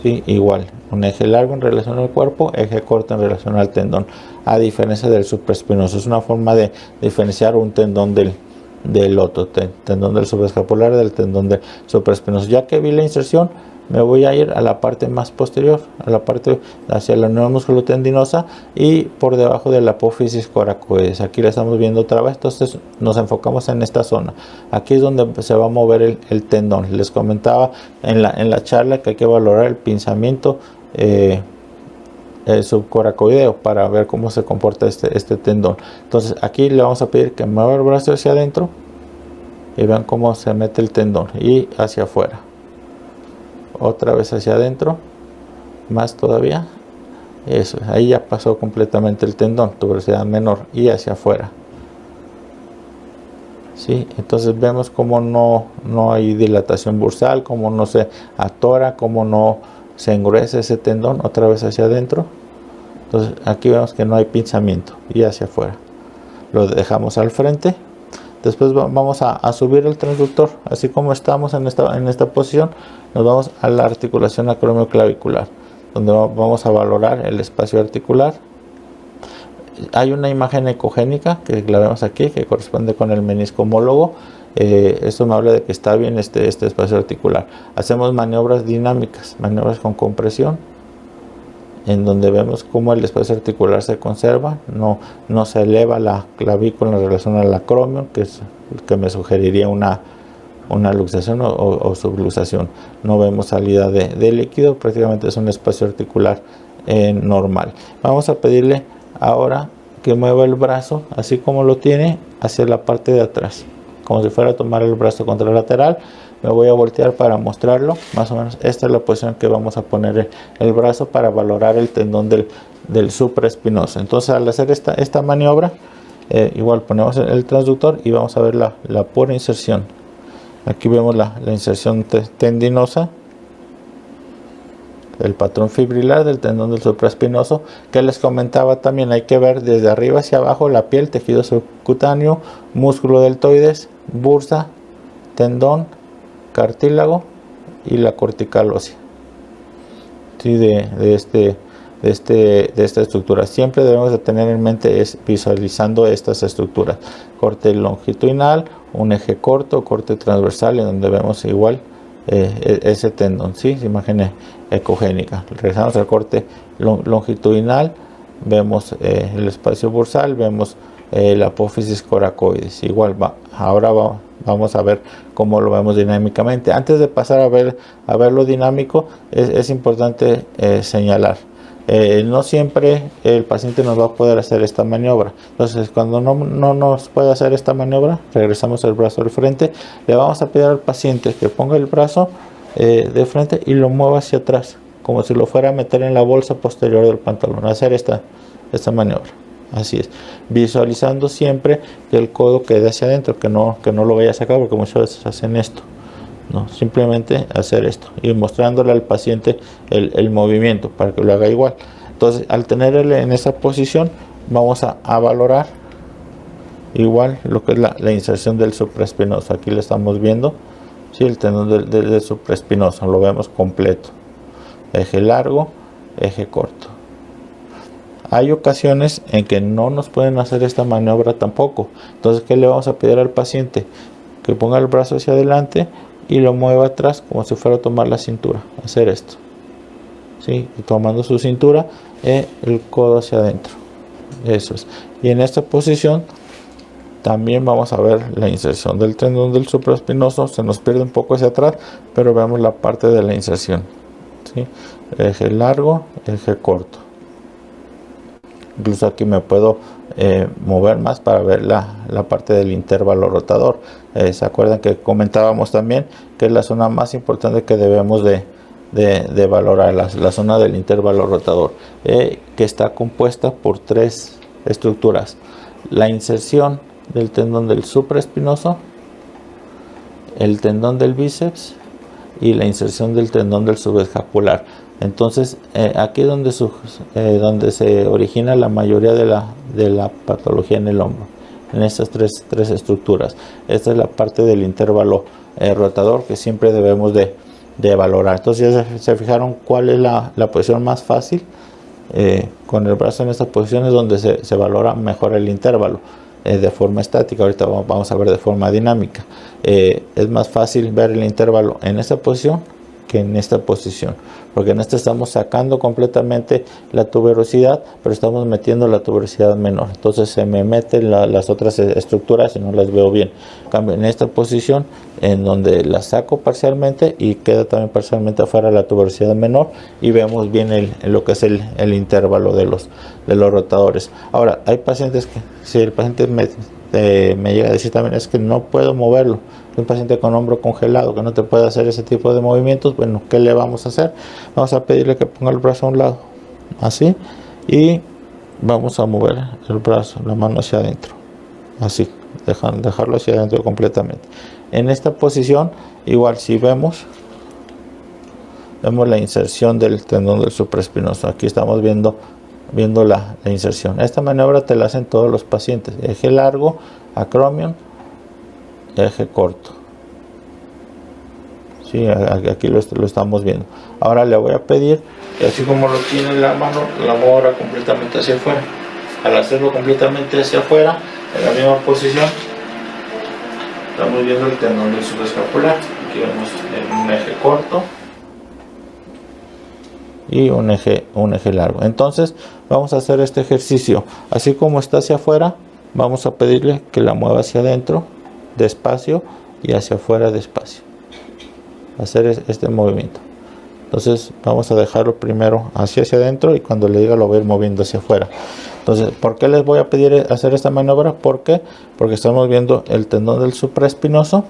¿sí? Igual, un eje largo en relación al cuerpo, eje corto en relación al tendón, a diferencia del supraespinoso. Es una forma de diferenciar un tendón del otro, tendón del subescapular del tendón del supraespinoso. Ya que vi la inserción, me voy a ir a la parte más posterior, a la parte hacia la unión musculotendinosa y por debajo de la apófisis coracoides. Aquí la estamos viendo otra vez. Entonces nos enfocamos en esta zona. Aquí es donde se va a mover el tendón. Les comentaba en la charla que hay que valorar el pinzamiento subcoracoideo para ver cómo se comporta este tendón. Entonces aquí le vamos a pedir que mueva el brazo hacia adentro y vean cómo se mete el tendón, y hacia afuera, otra vez hacia adentro, más todavía. Eso, ahí ya pasó completamente el tendón, tuberosidad menor, y hacia afuera, ¿sí? Entonces vemos cómo no hay dilatación bursal, cómo no se atora, cómo no se engruesa ese tendón. Otra vez hacia adentro. Entonces aquí vemos que no hay pinzamiento y hacia afuera. Lo dejamos al frente. Después vamos a subir el transductor, así como estamos en esta posición. Nos vamos a la articulación acromioclavicular, donde vamos a valorar el espacio articular. Hay una imagen ecogénica que la vemos aquí, que corresponde con el menisco homólogo. Esto me habla de que está bien este espacio articular. Hacemos maniobras dinámicas, maniobras con compresión, en donde vemos cómo el espacio articular se conserva, no se eleva la clavícula en relación al acromio, que es que me sugeriría una luxación o subluxación. No vemos salida de líquido, prácticamente es un espacio articular normal. Vamos a pedirle ahora que mueva el brazo, así como lo tiene, hacia la parte de atrás, como si fuera a tomar el brazo contralateral. Me voy a voltear para mostrarlo, más o menos esta es la posición que vamos a poner el brazo para valorar el tendón del supraespinoso. Entonces, al hacer esta maniobra, igual ponemos el transductor y vamos a ver la pura inserción. Aquí vemos la inserción tendinosa, el patrón fibrilar del tendón del supraespinoso, que les comentaba también. Hay que ver desde arriba hacia abajo la piel, tejido subcutáneo, músculo deltoides, bursa, tendón, cartílago y la cortical ósea, ¿sí? de esta estructura. Siempre debemos de tener en mente visualizando estas estructuras: corte longitudinal, un eje corto, corte transversal, en donde vemos igual ese tendón, ¿sí? Imagen ecogénica. Regresamos al corte longitudinal, vemos el espacio bursal, vemos la apófisis coracoides. Igual ahora vamos a ver cómo lo vemos dinámicamente. Antes de pasar a ver lo dinámico, es importante señalar, no siempre el paciente nos va a poder hacer esta maniobra. Entonces, cuando no nos puede hacer esta maniobra, regresamos el brazo al frente. Le vamos a pedir al paciente que ponga el brazo de frente y lo mueva hacia atrás, como si lo fuera a meter en la bolsa posterior del pantalón. Hacer esta maniobra. Así es, visualizando siempre que el codo quede hacia adentro, que no lo vaya a sacar, porque muchas veces hacen esto. No, simplemente hacer esto y mostrándole al paciente el movimiento para que lo haga igual. Entonces, al tenerle en esa posición, vamos a valorar igual lo que es la inserción del supraespinoso. Aquí lo estamos viendo, ¿sí? El tendón del supraespinoso lo vemos completo, eje largo, eje corto. Hay ocasiones en que no nos pueden hacer esta maniobra tampoco. Entonces, ¿qué le vamos a pedir al paciente? Que ponga el brazo hacia adelante y lo mueva atrás, como si fuera a tomar la cintura. Hacer esto, ¿sí? Y tomando su cintura, el codo hacia adentro. Eso es. Y en esta posición también vamos a ver la inserción del tendón del supraespinoso. Se nos pierde un poco hacia atrás, pero vemos la parte de la inserción, ¿sí? Eje largo, eje corto. Incluso aquí me puedo mover más para ver la parte del intervalo rotador. ¿Se acuerdan que comentábamos también que es la zona más importante que debemos de valorar, la zona del intervalo rotador, que está compuesta por tres estructuras: la inserción del tendón del supraespinoso, el tendón del bíceps y la inserción del tendón del subescapular. Entonces, aquí es donde se origina la mayoría de la patología en el hombro, en estas tres estructuras. Esta es la parte del intervalo rotador que siempre debemos de valorar. Entonces, ya se fijaron cuál es la posición más fácil. Con el brazo en esta posición es donde se valora mejor el intervalo de forma estática. Ahorita vamos a ver de forma dinámica. Es más fácil ver el intervalo en esta posición que en esta posición, porque en esta estamos sacando completamente la tuberosidad, pero estamos metiendo la tuberosidad menor. Entonces se me meten las otras estructuras y no las veo bien. En cambio, en esta posición, en donde la saco parcialmente y queda también parcialmente afuera la tuberosidad menor, y vemos bien lo que es el intervalo de los rotadores. Ahora, hay pacientes que, si el paciente me llega a decir también, es que no puedo moverlo, un paciente con hombro congelado que no te puede hacer ese tipo de movimientos, bueno, ¿qué le vamos a hacer? Vamos a pedirle que ponga el brazo a un lado, así, y vamos a mover el brazo, la mano hacia adentro, así, dejarlo hacia adentro completamente. En esta posición, igual, si vemos la inserción del tendón del supraespinoso. Aquí estamos viendo viendo la inserción. Esta maniobra te la hacen todos los pacientes: eje largo, acromion, eje corto. Sí, aquí lo estamos viendo. Ahora le voy a pedir que, así como lo tiene en la mano, la mueva completamente hacia afuera. Al hacerlo completamente hacia afuera, en la misma posición, estamos viendo el tendón del subescapular. Aquí vemos un eje corto y un eje largo. Entonces vamos a hacer este ejercicio. Así como está hacia afuera, vamos a pedirle que la mueva hacia adentro despacio y hacia afuera despacio. Hacer este movimiento. Entonces vamos a dejarlo primero hacia adentro, y cuando le diga lo voy a ir moviendo hacia afuera. Entonces, ¿por qué les voy a pedir hacer esta maniobra? ¿Por qué? Porque estamos viendo el tendón del supraespinoso.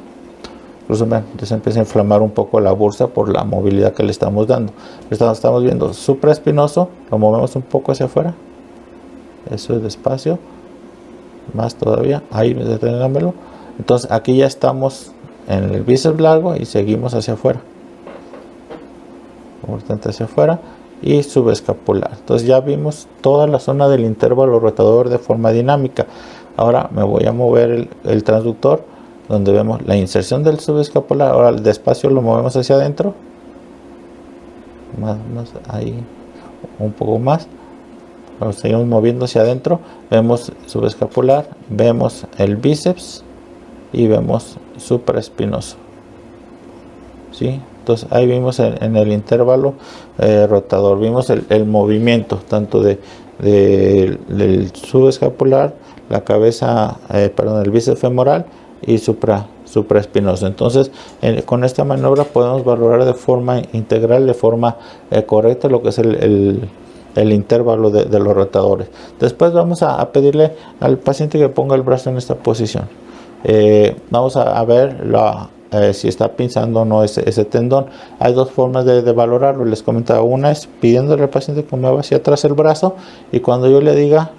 Incluso ya se empieza a inflamar un poco la bursa por la movilidad que le estamos dando. Estamos viendo supraespinoso, lo movemos un poco hacia afuera. Eso es despacio. Más todavía. Ahí deténganmelo. Entonces aquí ya estamos en el bíceps largo y seguimos hacia afuera. Importante hacia afuera. Y subescapular. Entonces ya vimos toda la zona del intervalo rotador de forma dinámica. Ahora me voy a mover el transductor, donde vemos la inserción del subescapular. Ahora despacio lo movemos hacia adentro. Más ahí. Un poco más. Lo seguimos moviendo hacia adentro. Vemos subescapular. Vemos el bíceps. Y vemos supraespinoso. ¿Sí? Entonces ahí vimos en el intervalo rotador, vimos el movimiento tanto del subescapular, la cabeza, el bíceps femoral y supraespinoso. Entonces con esta maniobra podemos valorar de forma integral, de forma correcta, lo que es el intervalo de los rotadores. Después vamos a pedirle al paciente que ponga el brazo en esta posición. Vamos a ver si está pinzando o no ese tendón. Hay dos formas de valorarlo. Les comentaba, una es pidiéndole al paciente que mueva hacia atrás el brazo, y cuando yo le diga,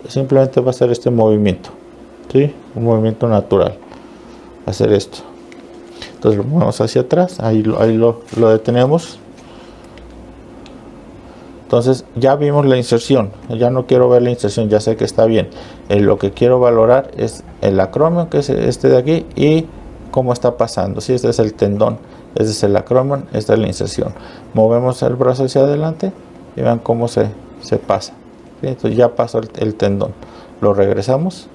simplemente va a hacer este movimiento, ¿sí? Un movimiento natural, hacer esto. Entonces lo movemos hacia atrás, ahí lo detenemos. Entonces ya vimos la inserción, ya no quiero ver la inserción, ya sé que está bien. Lo que quiero valorar es el acromion, que es este de aquí, y cómo está pasando. Si este es el tendón, este es el acromion, esta es la inserción. Movemos el brazo hacia adelante y vean cómo se pasa. ¿Sí? Entonces ya pasó el tendón. Lo regresamos.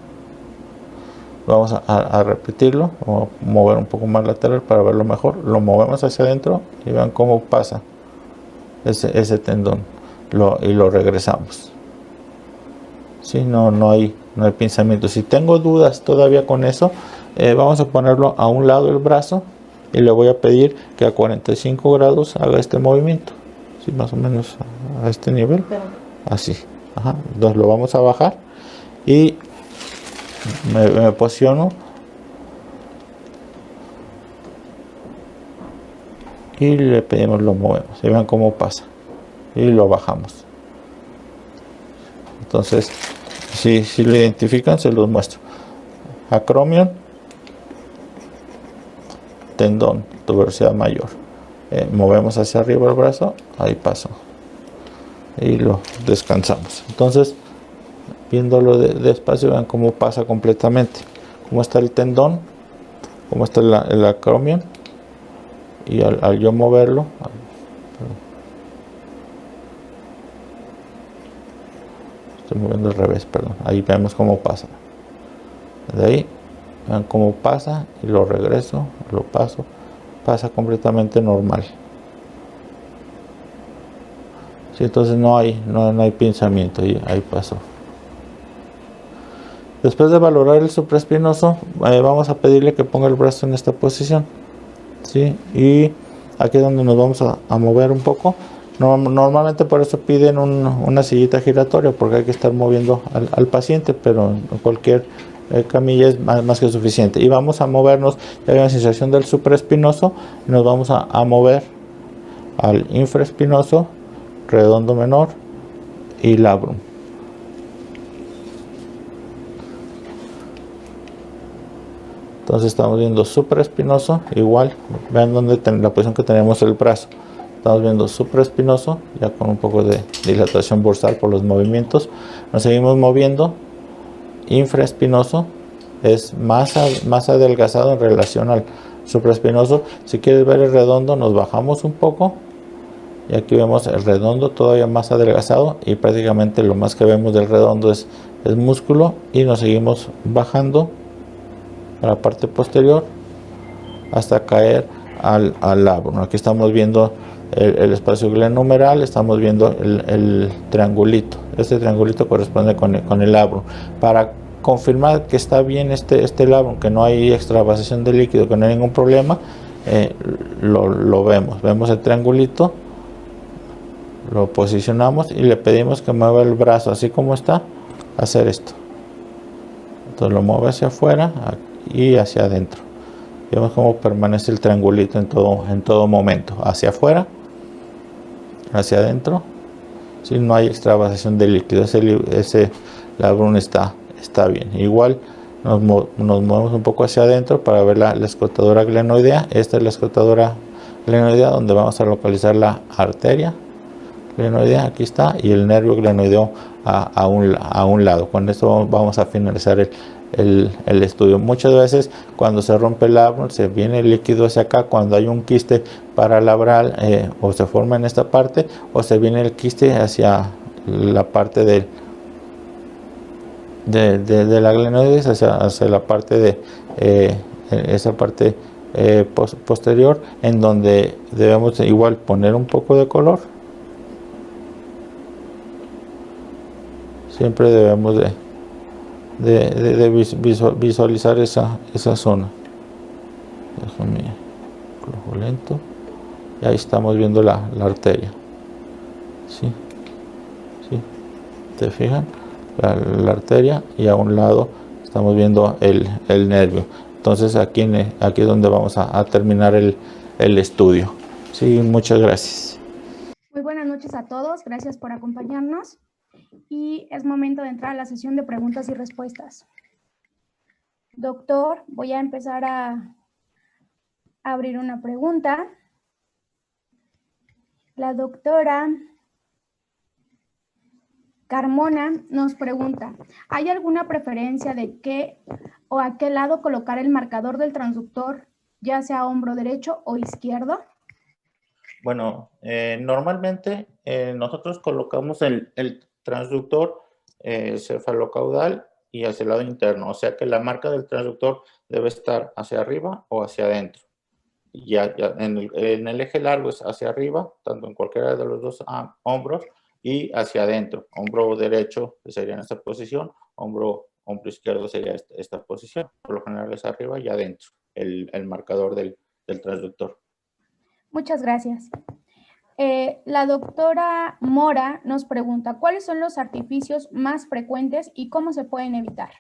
Vamos a repetirlo. Vamos a mover un poco más lateral para verlo mejor. Lo movemos hacia adentro y vean cómo pasa ese tendón. Y lo regresamos. ¿Sí? No hay pensamiento. Si tengo dudas todavía con eso, vamos a ponerlo a un lado del brazo y le voy a pedir que a 45 grados haga este movimiento. ¿Sí? Más o menos a este nivel. Así. Ajá. Entonces lo vamos a bajar y me posiciono y le pedimos, lo movemos. Y vean cómo pasa. Y lo bajamos. Entonces, si lo identifican, se los muestro. Acromion, tendón, tuberosidad mayor. Movemos hacia arriba el brazo, ahí pasó. Y lo descansamos. Entonces, viéndolo despacio, vean cómo pasa completamente. Cómo está el tendón, cómo está el acromion. Y al yo moverlo, estoy moviendo al revés, perdón. Ahí vemos cómo pasa. De ahí, vean cómo pasa y lo regreso, lo paso. Pasa completamente normal. Sí, entonces no hay pinzamiento, y ahí pasó. Después de valorar el supraespinoso, vamos a pedirle que ponga el brazo en esta posición. ¿Sí? Y aquí es donde nos vamos a mover un poco. Normalmente por eso piden una sillita giratoria, porque hay que estar moviendo al paciente, pero en cualquier camilla es más que suficiente. Y vamos a movernos, ya vemos inserción del supraespinoso, y nos vamos a mover al infraespinoso, redondo menor y labrum. Entonces estamos viendo supraespinoso, igual, vean dónde la posición que tenemos el brazo. Estamos viendo supraespinoso, ya con un poco de dilatación bursal por los movimientos. Nos seguimos moviendo. Infraespinoso es más adelgazado en relación al supraespinoso. Si quieres ver el redondo, nos bajamos un poco. Y aquí vemos el redondo todavía más adelgazado. Y prácticamente lo más que vemos del redondo es músculo. Y nos seguimos bajando a la parte posterior hasta caer al labrum. Aquí estamos viendo el espacio glenohumeral, estamos viendo el triangulito. Este triangulito corresponde con el labrum. Para confirmar que está bien este labrum, que no hay extravasación de líquido, que no hay ningún problema, lo vemos. Vemos el triangulito, lo posicionamos y le pedimos que mueva el brazo así como está, hacer esto. Entonces lo mueve hacia afuera y hacia adentro. Vemos cómo permanece el triangulito en todo momento, hacia afuera, hacia adentro. Si no hay extravasación de líquido, ese labrum está bien. Igual nos movemos un poco hacia adentro para ver la escrotadora glenoidea. Esta es la escrotadora glenoidea donde vamos a localizar la arteria glenoidea, aquí está, y el nervio glenoideo a un lado. Con esto vamos a finalizar el estudio. Muchas veces cuando se rompe el labrum se viene el líquido hacia acá, cuando hay un quiste paralabral o se forma en esta parte, o se viene el quiste hacia la parte de la glenoides, hacia la parte de esa parte posterior, en donde debemos igual poner un poco de color. Siempre debemos de visualizar esa zona. Déjame flujo lento. Y ahí estamos viendo la arteria. ¿Sí? ¿Sí? ¿Te fijan? La arteria, y a un lado estamos viendo el nervio. Entonces aquí es donde vamos a terminar el estudio. Sí, muchas gracias. Muy buenas noches a todos. Gracias por acompañarnos. Y es momento de entrar a la sesión de preguntas y respuestas. Doctor, voy a empezar a abrir una pregunta. La doctora Carmona nos pregunta, ¿hay alguna preferencia de qué o a qué lado colocar el marcador del transductor, ya sea hombro derecho o izquierdo? Bueno, normalmente nosotros colocamos el transductor cefalocaudal y hacia el lado interno, o sea que la marca del transductor debe estar hacia arriba o hacia adentro. Ya en el eje largo es hacia arriba, tanto en cualquiera de los dos hombros, y hacia adentro. Hombro derecho sería en esta posición, hombro izquierdo sería esta posición. Por lo general es arriba y adentro el marcador del transductor. Muchas gracias. La doctora Mora nos pregunta, ¿cuáles son los artificios más frecuentes y cómo se pueden evitar?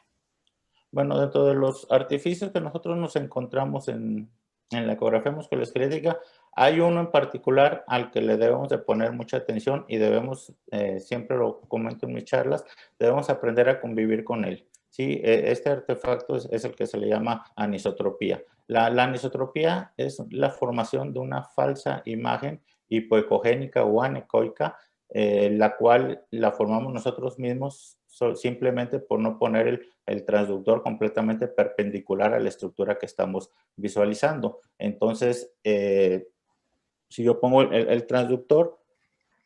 Bueno, dentro de los artificios que nosotros nos encontramos en la ecografía musculoesquelética, hay uno en particular al que le debemos de poner mucha atención y debemos, siempre lo comento en mis charlas, debemos aprender a convivir con él. Sí, este artefacto es el que se le llama anisotropía. La anisotropía es la formación de una falsa imagen hipoecogénica o anecoica, la cual la formamos nosotros mismos simplemente por no poner el transductor completamente perpendicular a la estructura que estamos visualizando. Entonces, si yo pongo el transductor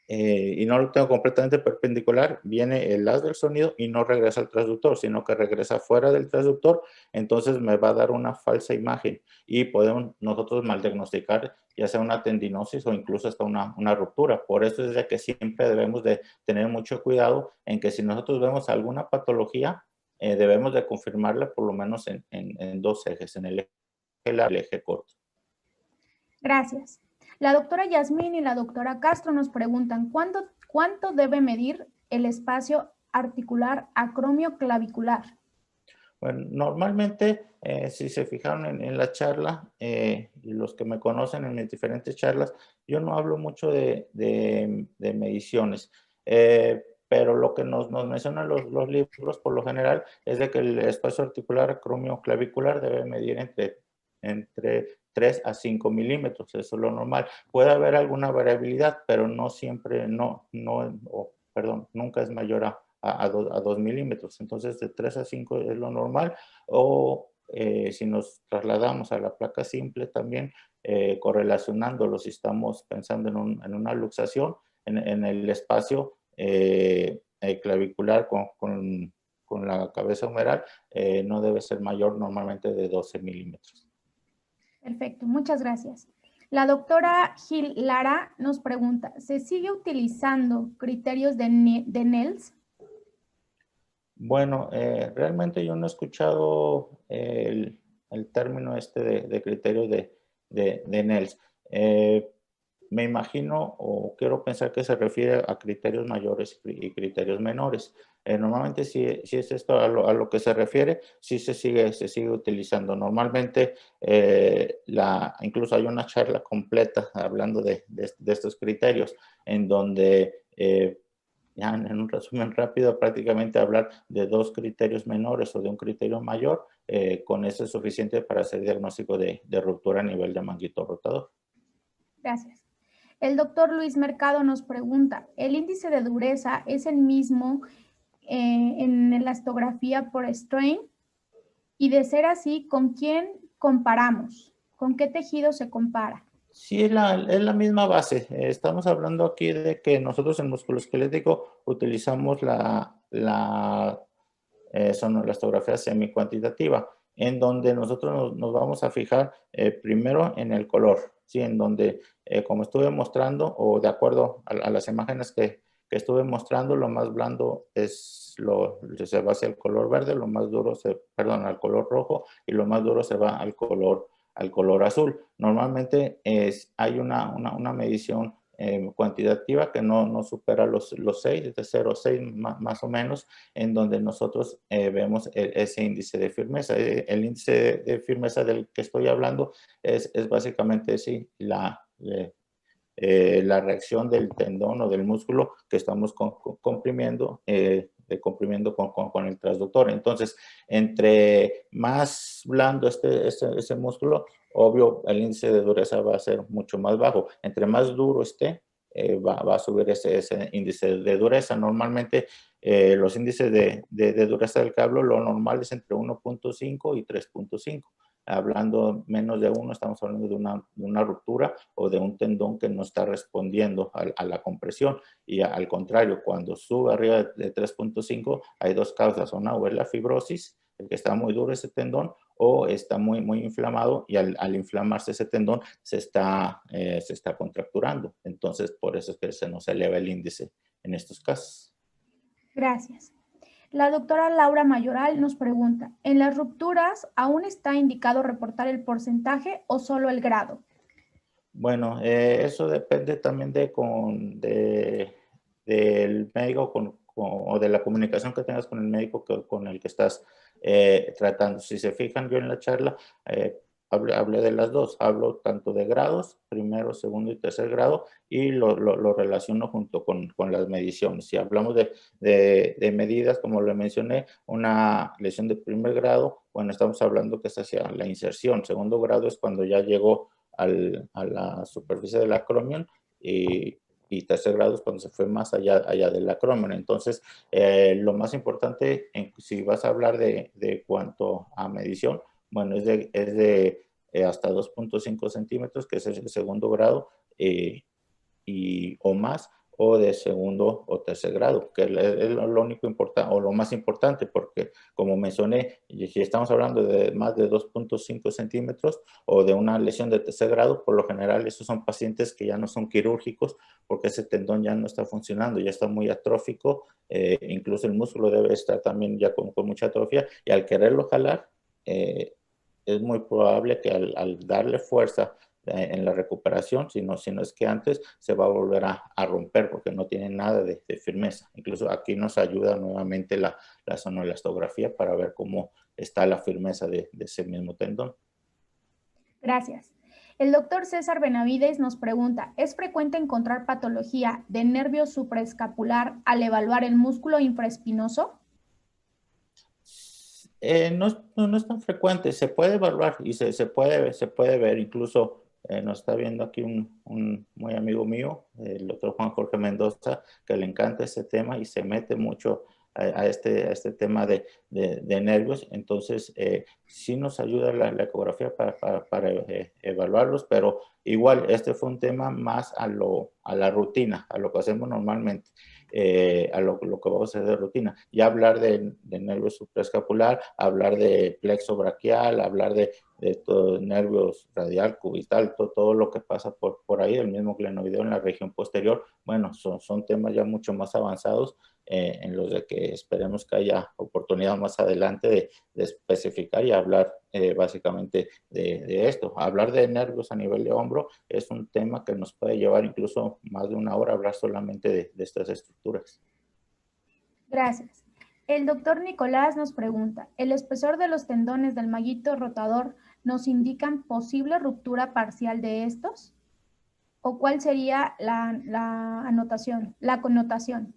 y no lo tengo completamente perpendicular, viene el haz del sonido y no regresa al transductor, sino que regresa fuera del transductor, entonces me va a dar una falsa imagen y podemos nosotros mal diagnosticar ya sea una tendinosis o incluso hasta una ruptura. Por eso es de que siempre debemos de tener mucho cuidado en que si nosotros vemos alguna patología, debemos de confirmarla por lo menos en dos ejes, en el eje largo y el eje corto. Gracias. La doctora Yasmín y la doctora Castro nos preguntan, ¿cuánto debe medir el espacio articular acromio-clavicular? Bueno, normalmente, si se fijaron en la charla, y los que me conocen en mis diferentes charlas, yo no hablo mucho de mediciones, pero lo que nos mencionan los libros por lo general es de que el espacio articular acromio-clavicular debe medir entre entre 3 a 5 milímetros, eso es lo normal. Puede haber alguna variabilidad, pero no siempre, nunca es mayor a 2 milímetros. Entonces, de 3 a 5 es lo normal. O si nos trasladamos a la placa simple también, correlacionándolo, si estamos pensando en una luxación, en el espacio clavicular con la cabeza humeral, no debe ser mayor normalmente de 12 milímetros. Perfecto, muchas gracias. La doctora Gil Lara nos pregunta, ¿se sigue utilizando criterios de NELS? Bueno, realmente yo no he escuchado el término de criterio de NELS. Me imagino o quiero pensar que se refiere a criterios mayores y criterios menores. Normalmente si es esto a lo que se refiere, sí se sigue utilizando. Normalmente incluso hay una charla completa hablando de estos criterios en donde ya en un resumen rápido, prácticamente hablar de 2 criterios menores o de un criterio mayor, con eso es suficiente para hacer diagnóstico de ruptura a nivel de manguito rotador. Gracias. El doctor Luis Mercado nos pregunta, ¿el índice de dureza es el mismo en la elastografía por strain? Y de ser así, ¿con quién comparamos? ¿Con qué tejido se compara? Sí, es la misma base. Estamos hablando aquí de que nosotros en musculoesquelético utilizamos la sonolastografía semicuantitativa, en donde nosotros nos vamos a fijar primero en el color, ¿sí? En donde, como estuve mostrando, o de acuerdo a las imágenes que estuve mostrando, lo más blando se va hacia el color verde, lo más duro al color rojo, y lo más duro se va al color azul. Normalmente hay una medición cuantitativa que no supera los 6, de 0 a 6 más o menos, en donde nosotros vemos ese índice de firmeza. El índice de firmeza del que estoy hablando es básicamente sí, la reacción del tendón o del músculo que estamos comprimiendo, comprimiendo con el transductor. Entonces, entre más blando esté ese músculo, obvio, el índice de dureza va a ser mucho más bajo. Entre más duro esté, va a subir ese índice de dureza. Normalmente, los índices de dureza del cable, lo normal es entre 1.5 y 3.5. Hablando menos de 1, estamos hablando de una ruptura o de un tendón que no está respondiendo a la compresión. Y al contrario, cuando sube arriba de 3.5, hay 2 causas. Una, o es la fibrosis, el que está muy duro ese tendón, o está muy inflamado, y al inflamarse ese tendón se está contracturando. Entonces, por eso es que se nos eleva el índice en estos casos. Gracias. La doctora Laura Mayoral nos pregunta, ¿en las rupturas aún está indicado reportar el porcentaje o solo el grado? Bueno, eso depende también del médico o de la comunicación que tengas con el médico con el que estás tratando. Si se fijan, yo en la charla hablé de las dos. Hablo tanto de grados, primero, segundo y tercer grado, y lo relaciono junto con las mediciones. Si hablamos de medidas, como le mencioné, una lesión de primer grado, bueno, estamos hablando que es hacia la inserción. Segundo grado es cuando ya llegó a la superficie del acromion, y tercer grado es cuando se fue más allá del acromion. Entonces, lo más importante, si vas a hablar de cuanto a medición, bueno, es de hasta 2.5 centímetros, que es el segundo grado, o más, o de segundo o tercer grado, que es lo único importante, o lo más importante, porque como mencioné, si estamos hablando de más de 2.5 centímetros o de una lesión de tercer grado, por lo general esos son pacientes que ya no son quirúrgicos, porque ese tendón ya no está funcionando, ya está muy atrófico, incluso el músculo debe estar también ya con mucha atrofia, y al quererlo jalar, es muy probable que al darle fuerza en la recuperación, si no es que antes se va a volver a romper, porque no tiene nada de firmeza. Incluso aquí nos ayuda nuevamente la sonolastografía para ver cómo está la firmeza de ese mismo tendón. Gracias. El doctor César Benavides nos pregunta, ¿es frecuente encontrar patología de nervio supraescapular al evaluar el músculo infraespinoso? No es tan frecuente, se puede evaluar y se puede ver, incluso nos está viendo aquí un muy amigo mío, el doctor Juan Jorge Mendoza, que le encanta ese tema y se mete mucho a este tema de nervios. Entonces, sí nos ayuda la ecografía para evaluarlos, pero igual, este fue un tema más a la rutina, a lo que hacemos normalmente. A lo que vamos a hacer de rutina. Ya hablar de nervio supraescapular, hablar de plexo braquial, hablar de todo, nervios radial, cubital, todo lo que pasa por ahí, el mismo glenoideo en la región posterior, bueno, son temas ya mucho más avanzados en los de que esperemos que haya oportunidad más adelante de especificar y hablar básicamente de esto. Hablar de nervios a nivel de hombro es un tema que nos puede llevar incluso más de una hora hablar solamente de estas estructuras. Gracias. El doctor Nicolás nos pregunta, ¿el espesor de los tendones del maguito rotador nos indican posible ruptura parcial de estos? ¿O cuál sería la connotación?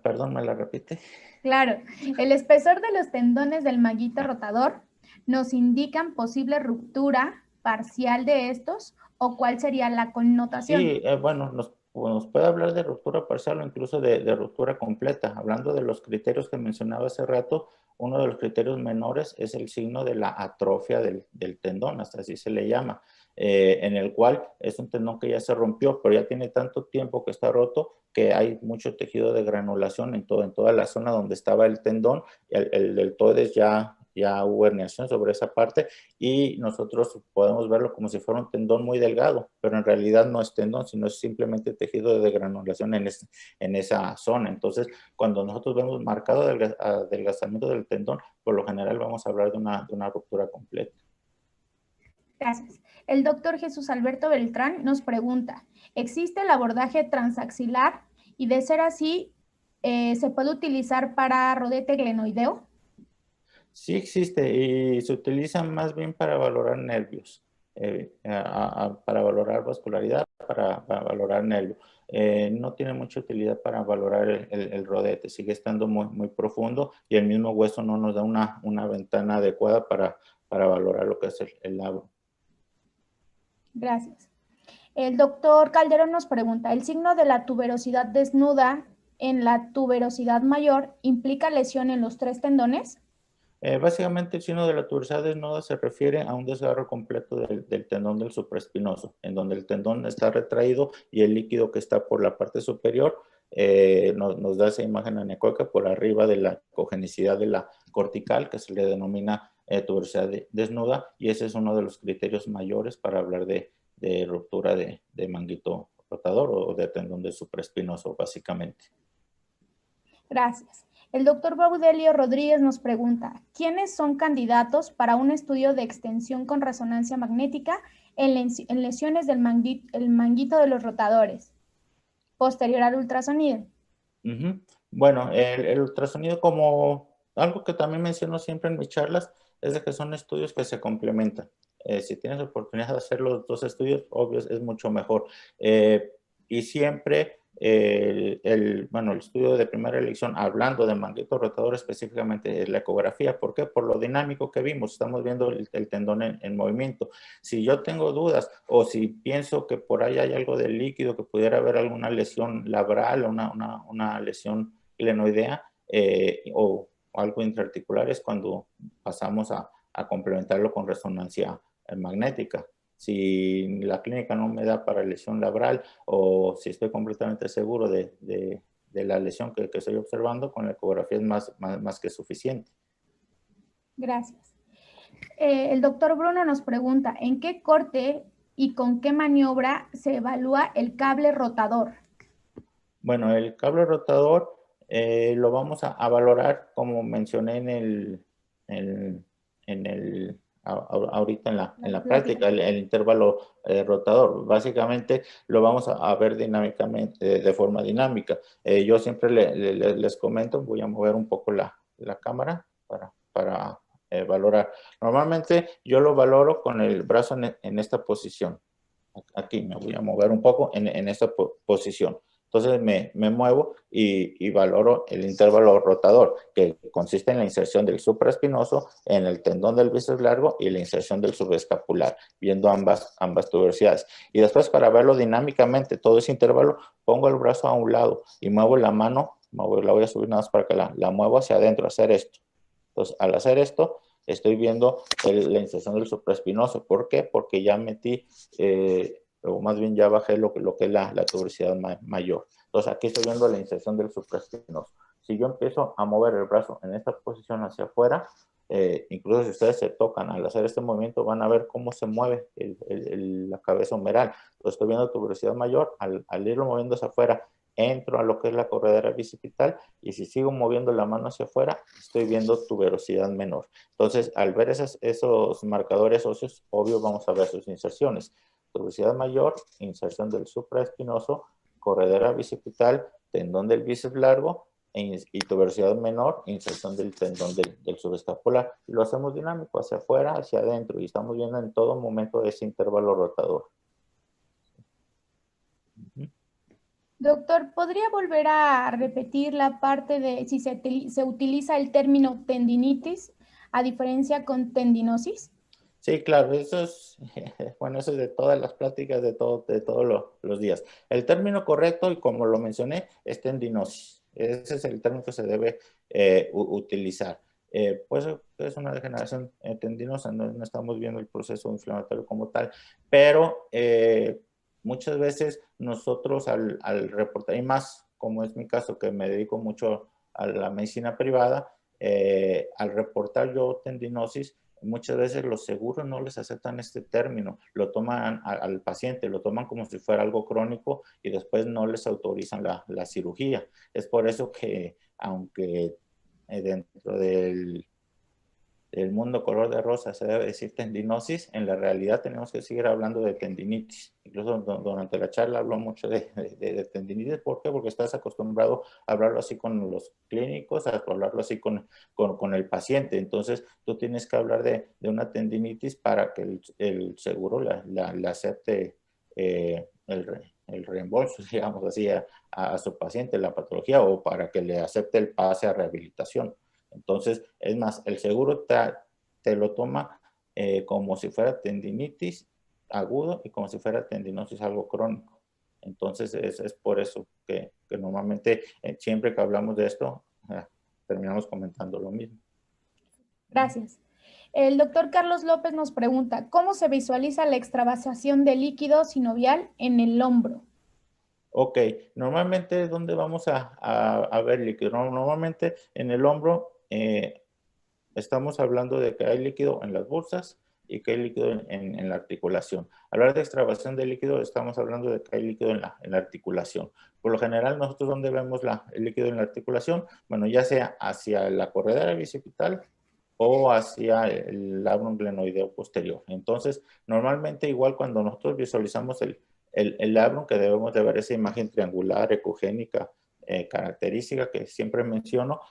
Perdón, ¿me la repite? Claro, el espesor de los tendones del maguito rotador nos indican posible ruptura parcial de estos, ¿o cuál sería la connotación? Sí, bueno, nos puede hablar de ruptura parcial o incluso de ruptura completa. Hablando de los criterios que mencionaba hace rato, uno de los criterios menores es el signo de la atrofia del tendón, hasta así se le llama, en el cual es un tendón que ya se rompió, pero ya tiene tanto tiempo que está roto que hay mucho tejido de granulación en toda la zona donde estaba el tendón. El deltoides ya hubo herniación sobre esa parte y nosotros podemos verlo como si fuera un tendón muy delgado, pero en realidad no es tendón, sino es simplemente tejido de granulación en esa zona. Entonces, cuando nosotros vemos marcado adelgazamiento del tendón, por lo general vamos a hablar de una ruptura completa. Gracias. El doctor Jesús Alberto Beltrán nos pregunta, ¿existe el abordaje transaxilar? Y de ser así, ¿se puede utilizar para rodete glenoideo? Sí existe y se utiliza más bien para valorar nervios, para valorar vascularidad, para valorar nervio. No tiene mucha utilidad para valorar el rodete, sigue estando muy profundo y el mismo hueso no nos da una ventana adecuada para valorar lo que es el labro. Gracias. El doctor Calderón nos pregunta, ¿el signo de la tuberosidad desnuda en la tuberosidad mayor implica lesión en los tres tendones? Básicamente el signo de la tuberosidad desnuda se refiere a un desgarro completo del tendón del supraespinoso, en donde el tendón está retraído y el líquido que está por la parte superior nos da esa imagen anecoica por arriba de la cogenicidad de la cortical, que se le denomina tuberosidad desnuda, y ese es uno de los criterios mayores para hablar de ruptura de manguito rotador o de tendón del supraespinoso, básicamente. Gracias. El doctor Baudelio Rodríguez nos pregunta, ¿quiénes son candidatos para un estudio de extensión con resonancia magnética en lesiones del manguito de los rotadores, posterior al ultrasonido? Bueno, el ultrasonido, como algo que también menciono siempre en mis charlas, es de que son estudios que se complementan. Si tienes la oportunidad de hacer los dos estudios, obvio, es mucho mejor. Y siempre bueno, el estudio de primera elección, hablando de manguito rotador específicamente, es la ecografía. ¿Por qué? Por lo dinámico que vimos. Estamos viendo el tendón en movimiento. Si yo tengo dudas o si pienso que por ahí hay algo de líquido, que pudiera haber alguna lesión labral o una lesión glenoidea o algo intraarticular, es cuando pasamos a complementarlo con resonancia magnética. Si la clínica no me da para lesión labral o si estoy completamente seguro de la lesión que estoy observando, con la ecografía es más que suficiente. Gracias. El doctor Bruno nos pregunta, ¿en qué corte y con qué maniobra se evalúa el cable rotador? Bueno, el cable rotador lo vamos a valorar como mencioné ahorita en la práctica, el intervalo rotador. Básicamente lo vamos a ver dinámicamente, de forma dinámica. Yo siempre les comento, voy a mover un poco la cámara para valorar. Normalmente yo lo valoro con el brazo en esta posición. Aquí me voy a mover un poco en esta posición. Entonces me muevo y valoro el intervalo rotador, que consiste en la inserción del supraespinoso en el tendón del bíceps largo y la inserción del subescapular, viendo ambas tuberosidades. Y después, para verlo dinámicamente, todo ese intervalo, pongo el brazo a un lado y muevo la mano, la voy a subir nada más para que la muevo hacia adentro, hacer esto. Entonces, al hacer esto, estoy viendo la inserción del supraespinoso. ¿Por qué? Porque ya metí, o más bien ya bajé lo que es la tuberosidad mayor. Entonces, aquí estoy viendo la inserción del supraespinoso. Si yo empiezo a mover el brazo en esta posición hacia afuera, incluso si ustedes se tocan al hacer este movimiento, van a ver cómo se mueve la cabeza humeral. Entonces, estoy viendo tuberosidad mayor, al irlo moviendo hacia afuera, entro a lo que es la corredera bicipital y si sigo moviendo la mano hacia afuera, estoy viendo tuberosidad menor. Entonces, al ver esos marcadores óseos, obvio vamos a ver sus inserciones. Tuberosidad mayor, inserción del supraespinoso, corredera bicipital, tendón del bíceps largo y tuberosidad menor, inserción del tendón del subescapular. Y lo hacemos dinámico, hacia afuera, hacia adentro, y estamos viendo en todo momento ese intervalo rotador. Doctor, ¿podría volver a repetir la parte de si se utiliza el término tendinitis a diferencia con tendinosis? Sí, claro, eso es, bueno, eso es de todas las pláticas de todos los días. El término correcto, y como lo mencioné, es tendinosis. Ese es el término que se debe utilizar. Pues es una degeneración tendinosa, no estamos viendo el proceso inflamatorio como tal, pero muchas veces nosotros al reportar, y más como es mi caso, que me dedico mucho a la medicina privada, al reportar yo tendinosis, muchas veces los seguros no les aceptan este término, lo toman al paciente, lo toman como si fuera algo crónico y después no les autorizan la cirugía. Es por eso que, aunque dentro del mundo color de rosa se debe decir tendinosis, en la realidad tenemos que seguir hablando de tendinitis. Incluso durante la charla hablo mucho de tendinitis. ¿Por qué? Porque estás acostumbrado a hablarlo así con los clínicos, a hablarlo así con el paciente. Entonces, tú tienes que hablar de una tendinitis para que el seguro la acepte el reembolso, digamos así, a su paciente, la patología, o para que le acepte el pase a rehabilitación. Entonces, es más, el seguro te lo toma como si fuera tendinitis agudo y como si fuera tendinosis algo crónico. Entonces, es por eso que normalmente siempre que hablamos de esto, terminamos comentando lo mismo. Gracias. El doctor Carlos López nos pregunta, ¿cómo se visualiza la extravasación de líquido sinovial en el hombro? Ok, normalmente, ¿dónde vamos a ver líquido? Normalmente en el hombro estamos hablando de que hay líquido en las bolsas y que hay líquido en la articulación. Hablar de extravasación de líquido, estamos hablando de que hay líquido en la articulación. Por lo general, nosotros, ¿dónde vemos el líquido en la articulación? Bueno, ya sea hacia la corredera bicipital o hacia el labrum glenoideo posterior. Entonces, normalmente, igual cuando nosotros visualizamos el labrum, que debemos de ver esa imagen triangular, ecogénica, característica que siempre menciono,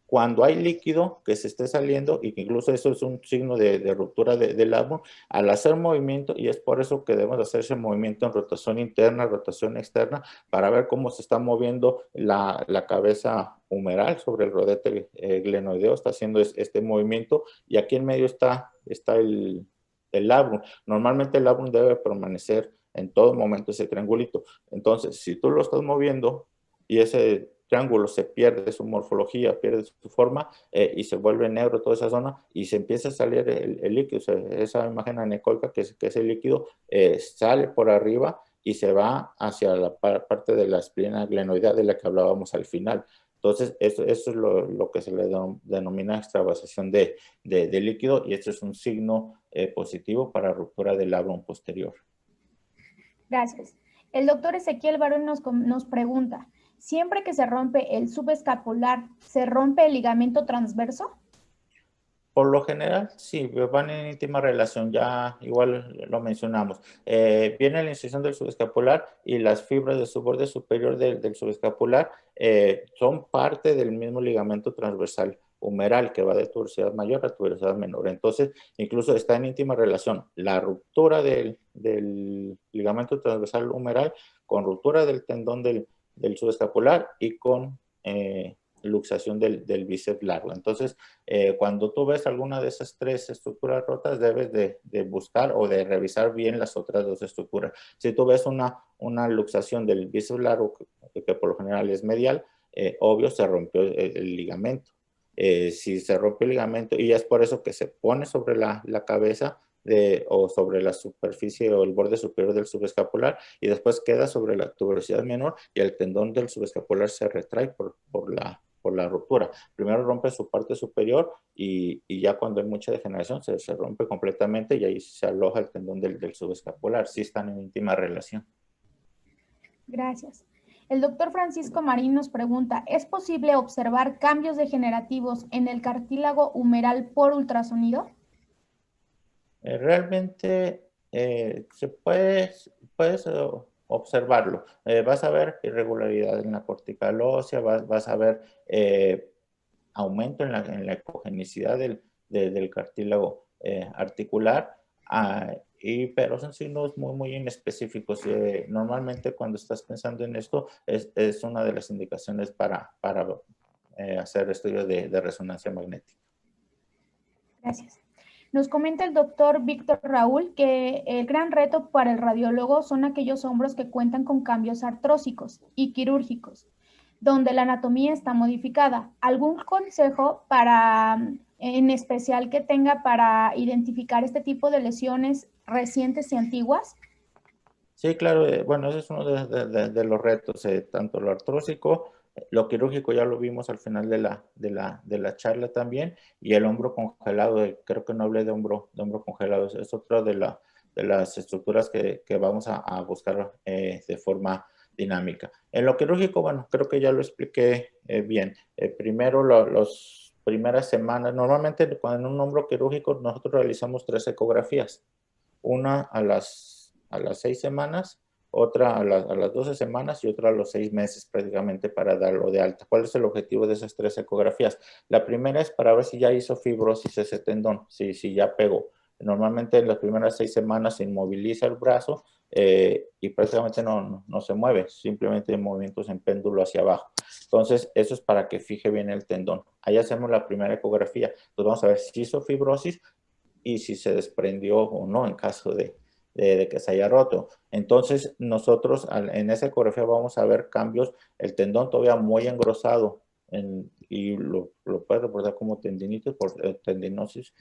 cuando hay líquido que se esté saliendo, y que incluso eso es un signo de ruptura del labrum, al hacer movimiento, y es por eso que debemos hacer ese movimiento en rotación interna, rotación externa, para ver cómo se está moviendo la cabeza humeral sobre el rodete glenoideo, está haciendo este movimiento, y aquí en medio está el labrum. Normalmente el labrum debe permanecer en todo momento ese triangulito. Entonces, si tú lo estás moviendo y ese triángulo se pierde su morfología, pierde su forma y se vuelve negro toda esa zona y se empieza a salir el líquido, o sea, esa imagen anecoica que es el líquido, sale por arriba y se va hacia la parte de la esplena glenoidea de la que hablábamos al final. Entonces, eso es lo que se le denomina extravasación de líquido, y esto es un signo positivo para ruptura del labrum posterior. Gracias. El doctor Ezequiel Barón nos pregunta, ¿siempre que se rompe el subescapular, se rompe el ligamento transverso? Por lo general, sí, van en íntima relación, ya igual lo mencionamos. Viene la incisión del subescapular y las fibras del borde superior del subescapular son parte del mismo ligamento transversal humeral que va de tuberosidad mayor a tuberosidad menor. Entonces, incluso está en íntima relación la ruptura del ligamento transversal humeral con ruptura del tendón del subescapular y con luxación del bíceps largo. Entonces, cuando tú ves alguna de esas tres estructuras rotas, debes de buscar o de revisar bien las otras dos estructuras. Si tú ves una luxación del bíceps largo, que por lo general es medial, obvio se rompió el ligamento. Si se rompe el ligamento, y es por eso que se pone sobre la cabeza o sobre la superficie o el borde superior del subescapular, y después queda sobre la tuberosidad menor y el tendón del subescapular se retrae por la ruptura. Primero rompe su parte superior y ya cuando hay mucha degeneración se rompe completamente y ahí se aloja el tendón del subescapular. Sí están en íntima relación. Gracias. El doctor Francisco Marín nos pregunta, ¿es posible observar cambios degenerativos en el cartílago humeral por ultrasonido? Realmente puedes observarlo. Vas a ver irregularidad en la cortical ósea, vas a ver aumento en la ecogenicidad del cartílago articular, pero son signos muy inespecíficos. Normalmente cuando estás pensando en esto es una de las indicaciones para hacer estudios de resonancia magnética. Gracias. Nos comenta el doctor Víctor Raúl que el gran reto para el radiólogo son aquellos hombros que cuentan con cambios artrósicos y quirúrgicos, donde la anatomía está modificada. ¿Algún consejo en especial que tenga para identificar este tipo de lesiones recientes y antiguas? Sí, claro, bueno, ese es uno de los retos, tanto lo artrósico, lo quirúrgico ya lo vimos al final de la charla también, y el hombro congelado, creo que no hablé de hombro congelado, es otra de las estructuras que vamos a buscar de forma dinámica. En lo quirúrgico, bueno, creo que ya lo expliqué bien. Primero, las primeras semanas, normalmente en un hombro quirúrgico nosotros realizamos 3 ecografías, una a las 6 semanas, otra a las 12 semanas y otra a los 6 meses prácticamente para darlo de alta. ¿Cuál es el objetivo de esas 3 ecografías? La primera es para ver si ya hizo fibrosis ese tendón, si ya pegó. Normalmente en las primeras 6 semanas se inmoviliza el brazo y prácticamente no se mueve, simplemente movimientos en péndulo hacia abajo. Entonces, eso es para que fije bien el tendón. Ahí hacemos la primera ecografía. Entonces, vamos a ver si hizo fibrosis y si se desprendió o no en caso de que se haya roto. Entonces, nosotros en esa ecografía vamos a ver cambios, el tendón todavía muy engrosado y lo puede reportar como tendinitis, tendinosis,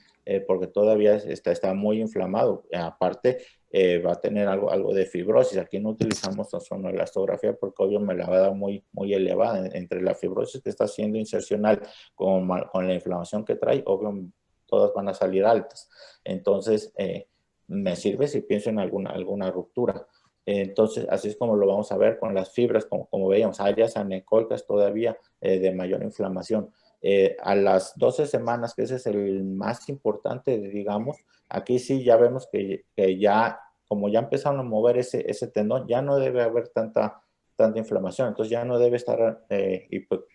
porque todavía está muy inflamado. Aparte, va a tener algo de fibrosis. Aquí no utilizamos sonolastografía porque obvio me la va a dar muy elevada. Entre la fibrosis que está haciendo insercional con la inflamación que trae, obvio todas van a salir altas. Entonces, me sirve si pienso en alguna ruptura. Entonces, así es como lo vamos a ver con las fibras, como veíamos, áreas anecoicas todavía de mayor inflamación. A las 12 semanas, que ese es el más importante, digamos, aquí sí ya vemos que ya, como ya empezaron a mover ese tendón, ya no debe haber tanta inflamación, entonces ya no debe estar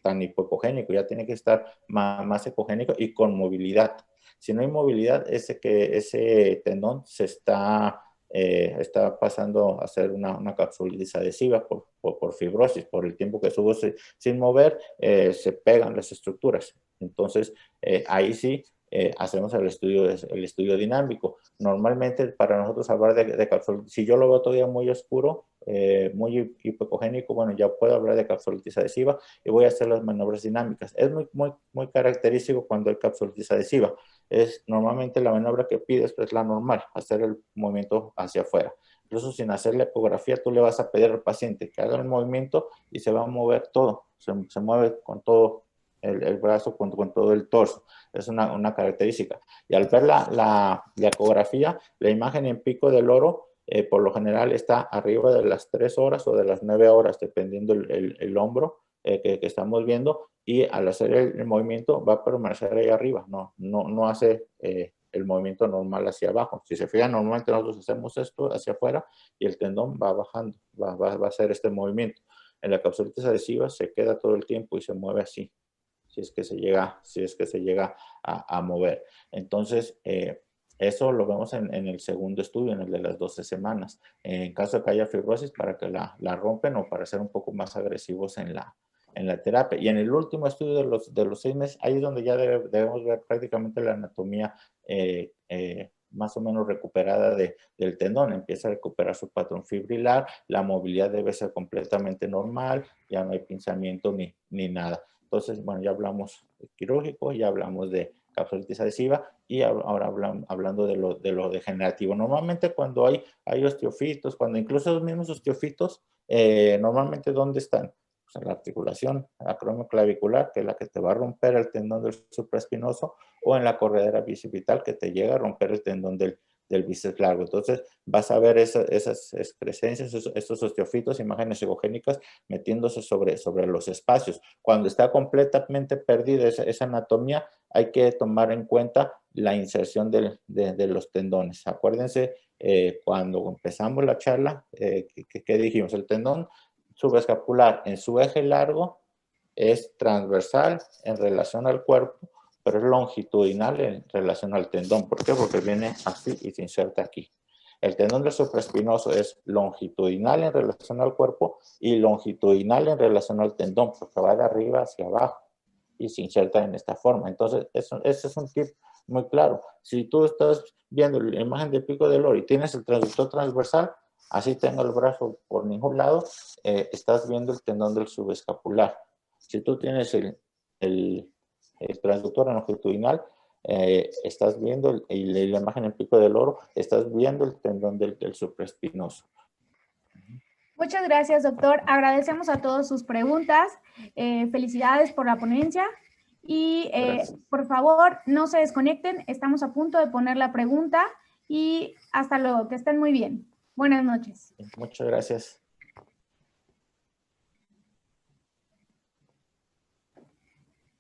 tan hipocogénico, ya tiene que estar más ecogénico y con movilidad. Si no hay movilidad, ese tendón se está pasando a ser una capsulitis adhesiva por fibrosis, por el tiempo que estuvo sin mover, se pegan las estructuras. Entonces, ahí sí hacemos el estudio dinámico. Normalmente, para nosotros hablar de capsulitis, si yo lo veo todavía muy oscuro, muy hipocogénico, bueno, ya puedo hablar de capsulitis adhesiva y voy a hacer las maniobras dinámicas. Es muy característico cuando hay capsulitis adhesiva. Normalmente la maniobra que pides es la normal, hacer el movimiento hacia afuera. Incluso sin hacer la ecografía, tú le vas a pedir al paciente que haga el movimiento y se va a mover todo. Se mueve con todo el brazo, con todo el torso. Es una característica. Y al ver la ecografía, la imagen en pico del oro, por lo general está arriba de las 3 horas o de las 9 horas, dependiendo el hombro que estamos viendo, y al hacer el movimiento va a permanecer ahí arriba, no hace el movimiento normal hacia abajo. Si se fijan, normalmente nosotros hacemos esto hacia afuera y el tendón va bajando, va a hacer este movimiento. En la capsulitis adhesiva se queda todo el tiempo y se mueve así, si es que se llega a mover. Entonces, Eso lo vemos en el segundo estudio, en el de las 12 semanas. En caso de que haya fibrosis, para que la rompen o para ser un poco más agresivos en la terapia. Y en el último estudio de los 6 meses, ahí es donde ya debemos ver prácticamente la anatomía más o menos recuperada del tendón. Empieza a recuperar su patrón fibrilar, la movilidad debe ser completamente normal, ya no hay pinzamiento ni nada. Entonces, bueno, ya hablamos de quirúrgico, ya hablamos de capsulitis adhesiva y ahora hablando de lo degenerativo. Normalmente cuando hay osteofitos, cuando incluso los mismos osteofitos, normalmente ¿dónde están? Pues en la articulación acromioclavicular, que es la que te va a romper el tendón del supraespinoso, o en la corredera bicipital, que te llega a romper el tendón del bíceps largo. Entonces vas a ver esas excrescencias, estos osteofitos, imágenes egogénicas metiéndose sobre los espacios. Cuando está completamente perdida esa anatomía, hay que tomar en cuenta la inserción de los tendones. Acuérdense, cuando empezamos la charla, ¿qué dijimos? El tendón subescapular en su eje largo es transversal en relación al cuerpo, pero es longitudinal en relación al tendón. ¿Por qué? Porque viene así y se inserta aquí. El tendón del supraespinoso es longitudinal en relación al cuerpo y longitudinal en relación al tendón, porque va de arriba hacia abajo y se inserta en esta forma. Entonces, ese es un tip muy claro. Si tú estás viendo la imagen del pico del loro y tienes el transductor transversal, así tenga el brazo por ningún lado, estás viendo el tendón del subescapular. Si tú tienes el transductor longitudinal, estás viendo la imagen del pico del loro, estás viendo el tendón del supraespinoso. Muchas gracias, doctor. Agradecemos a todos sus preguntas. Felicidades por la ponencia. Y por favor, no se desconecten. Estamos a punto de poner la pregunta y hasta luego. Que estén muy bien. Buenas noches. Muchas gracias.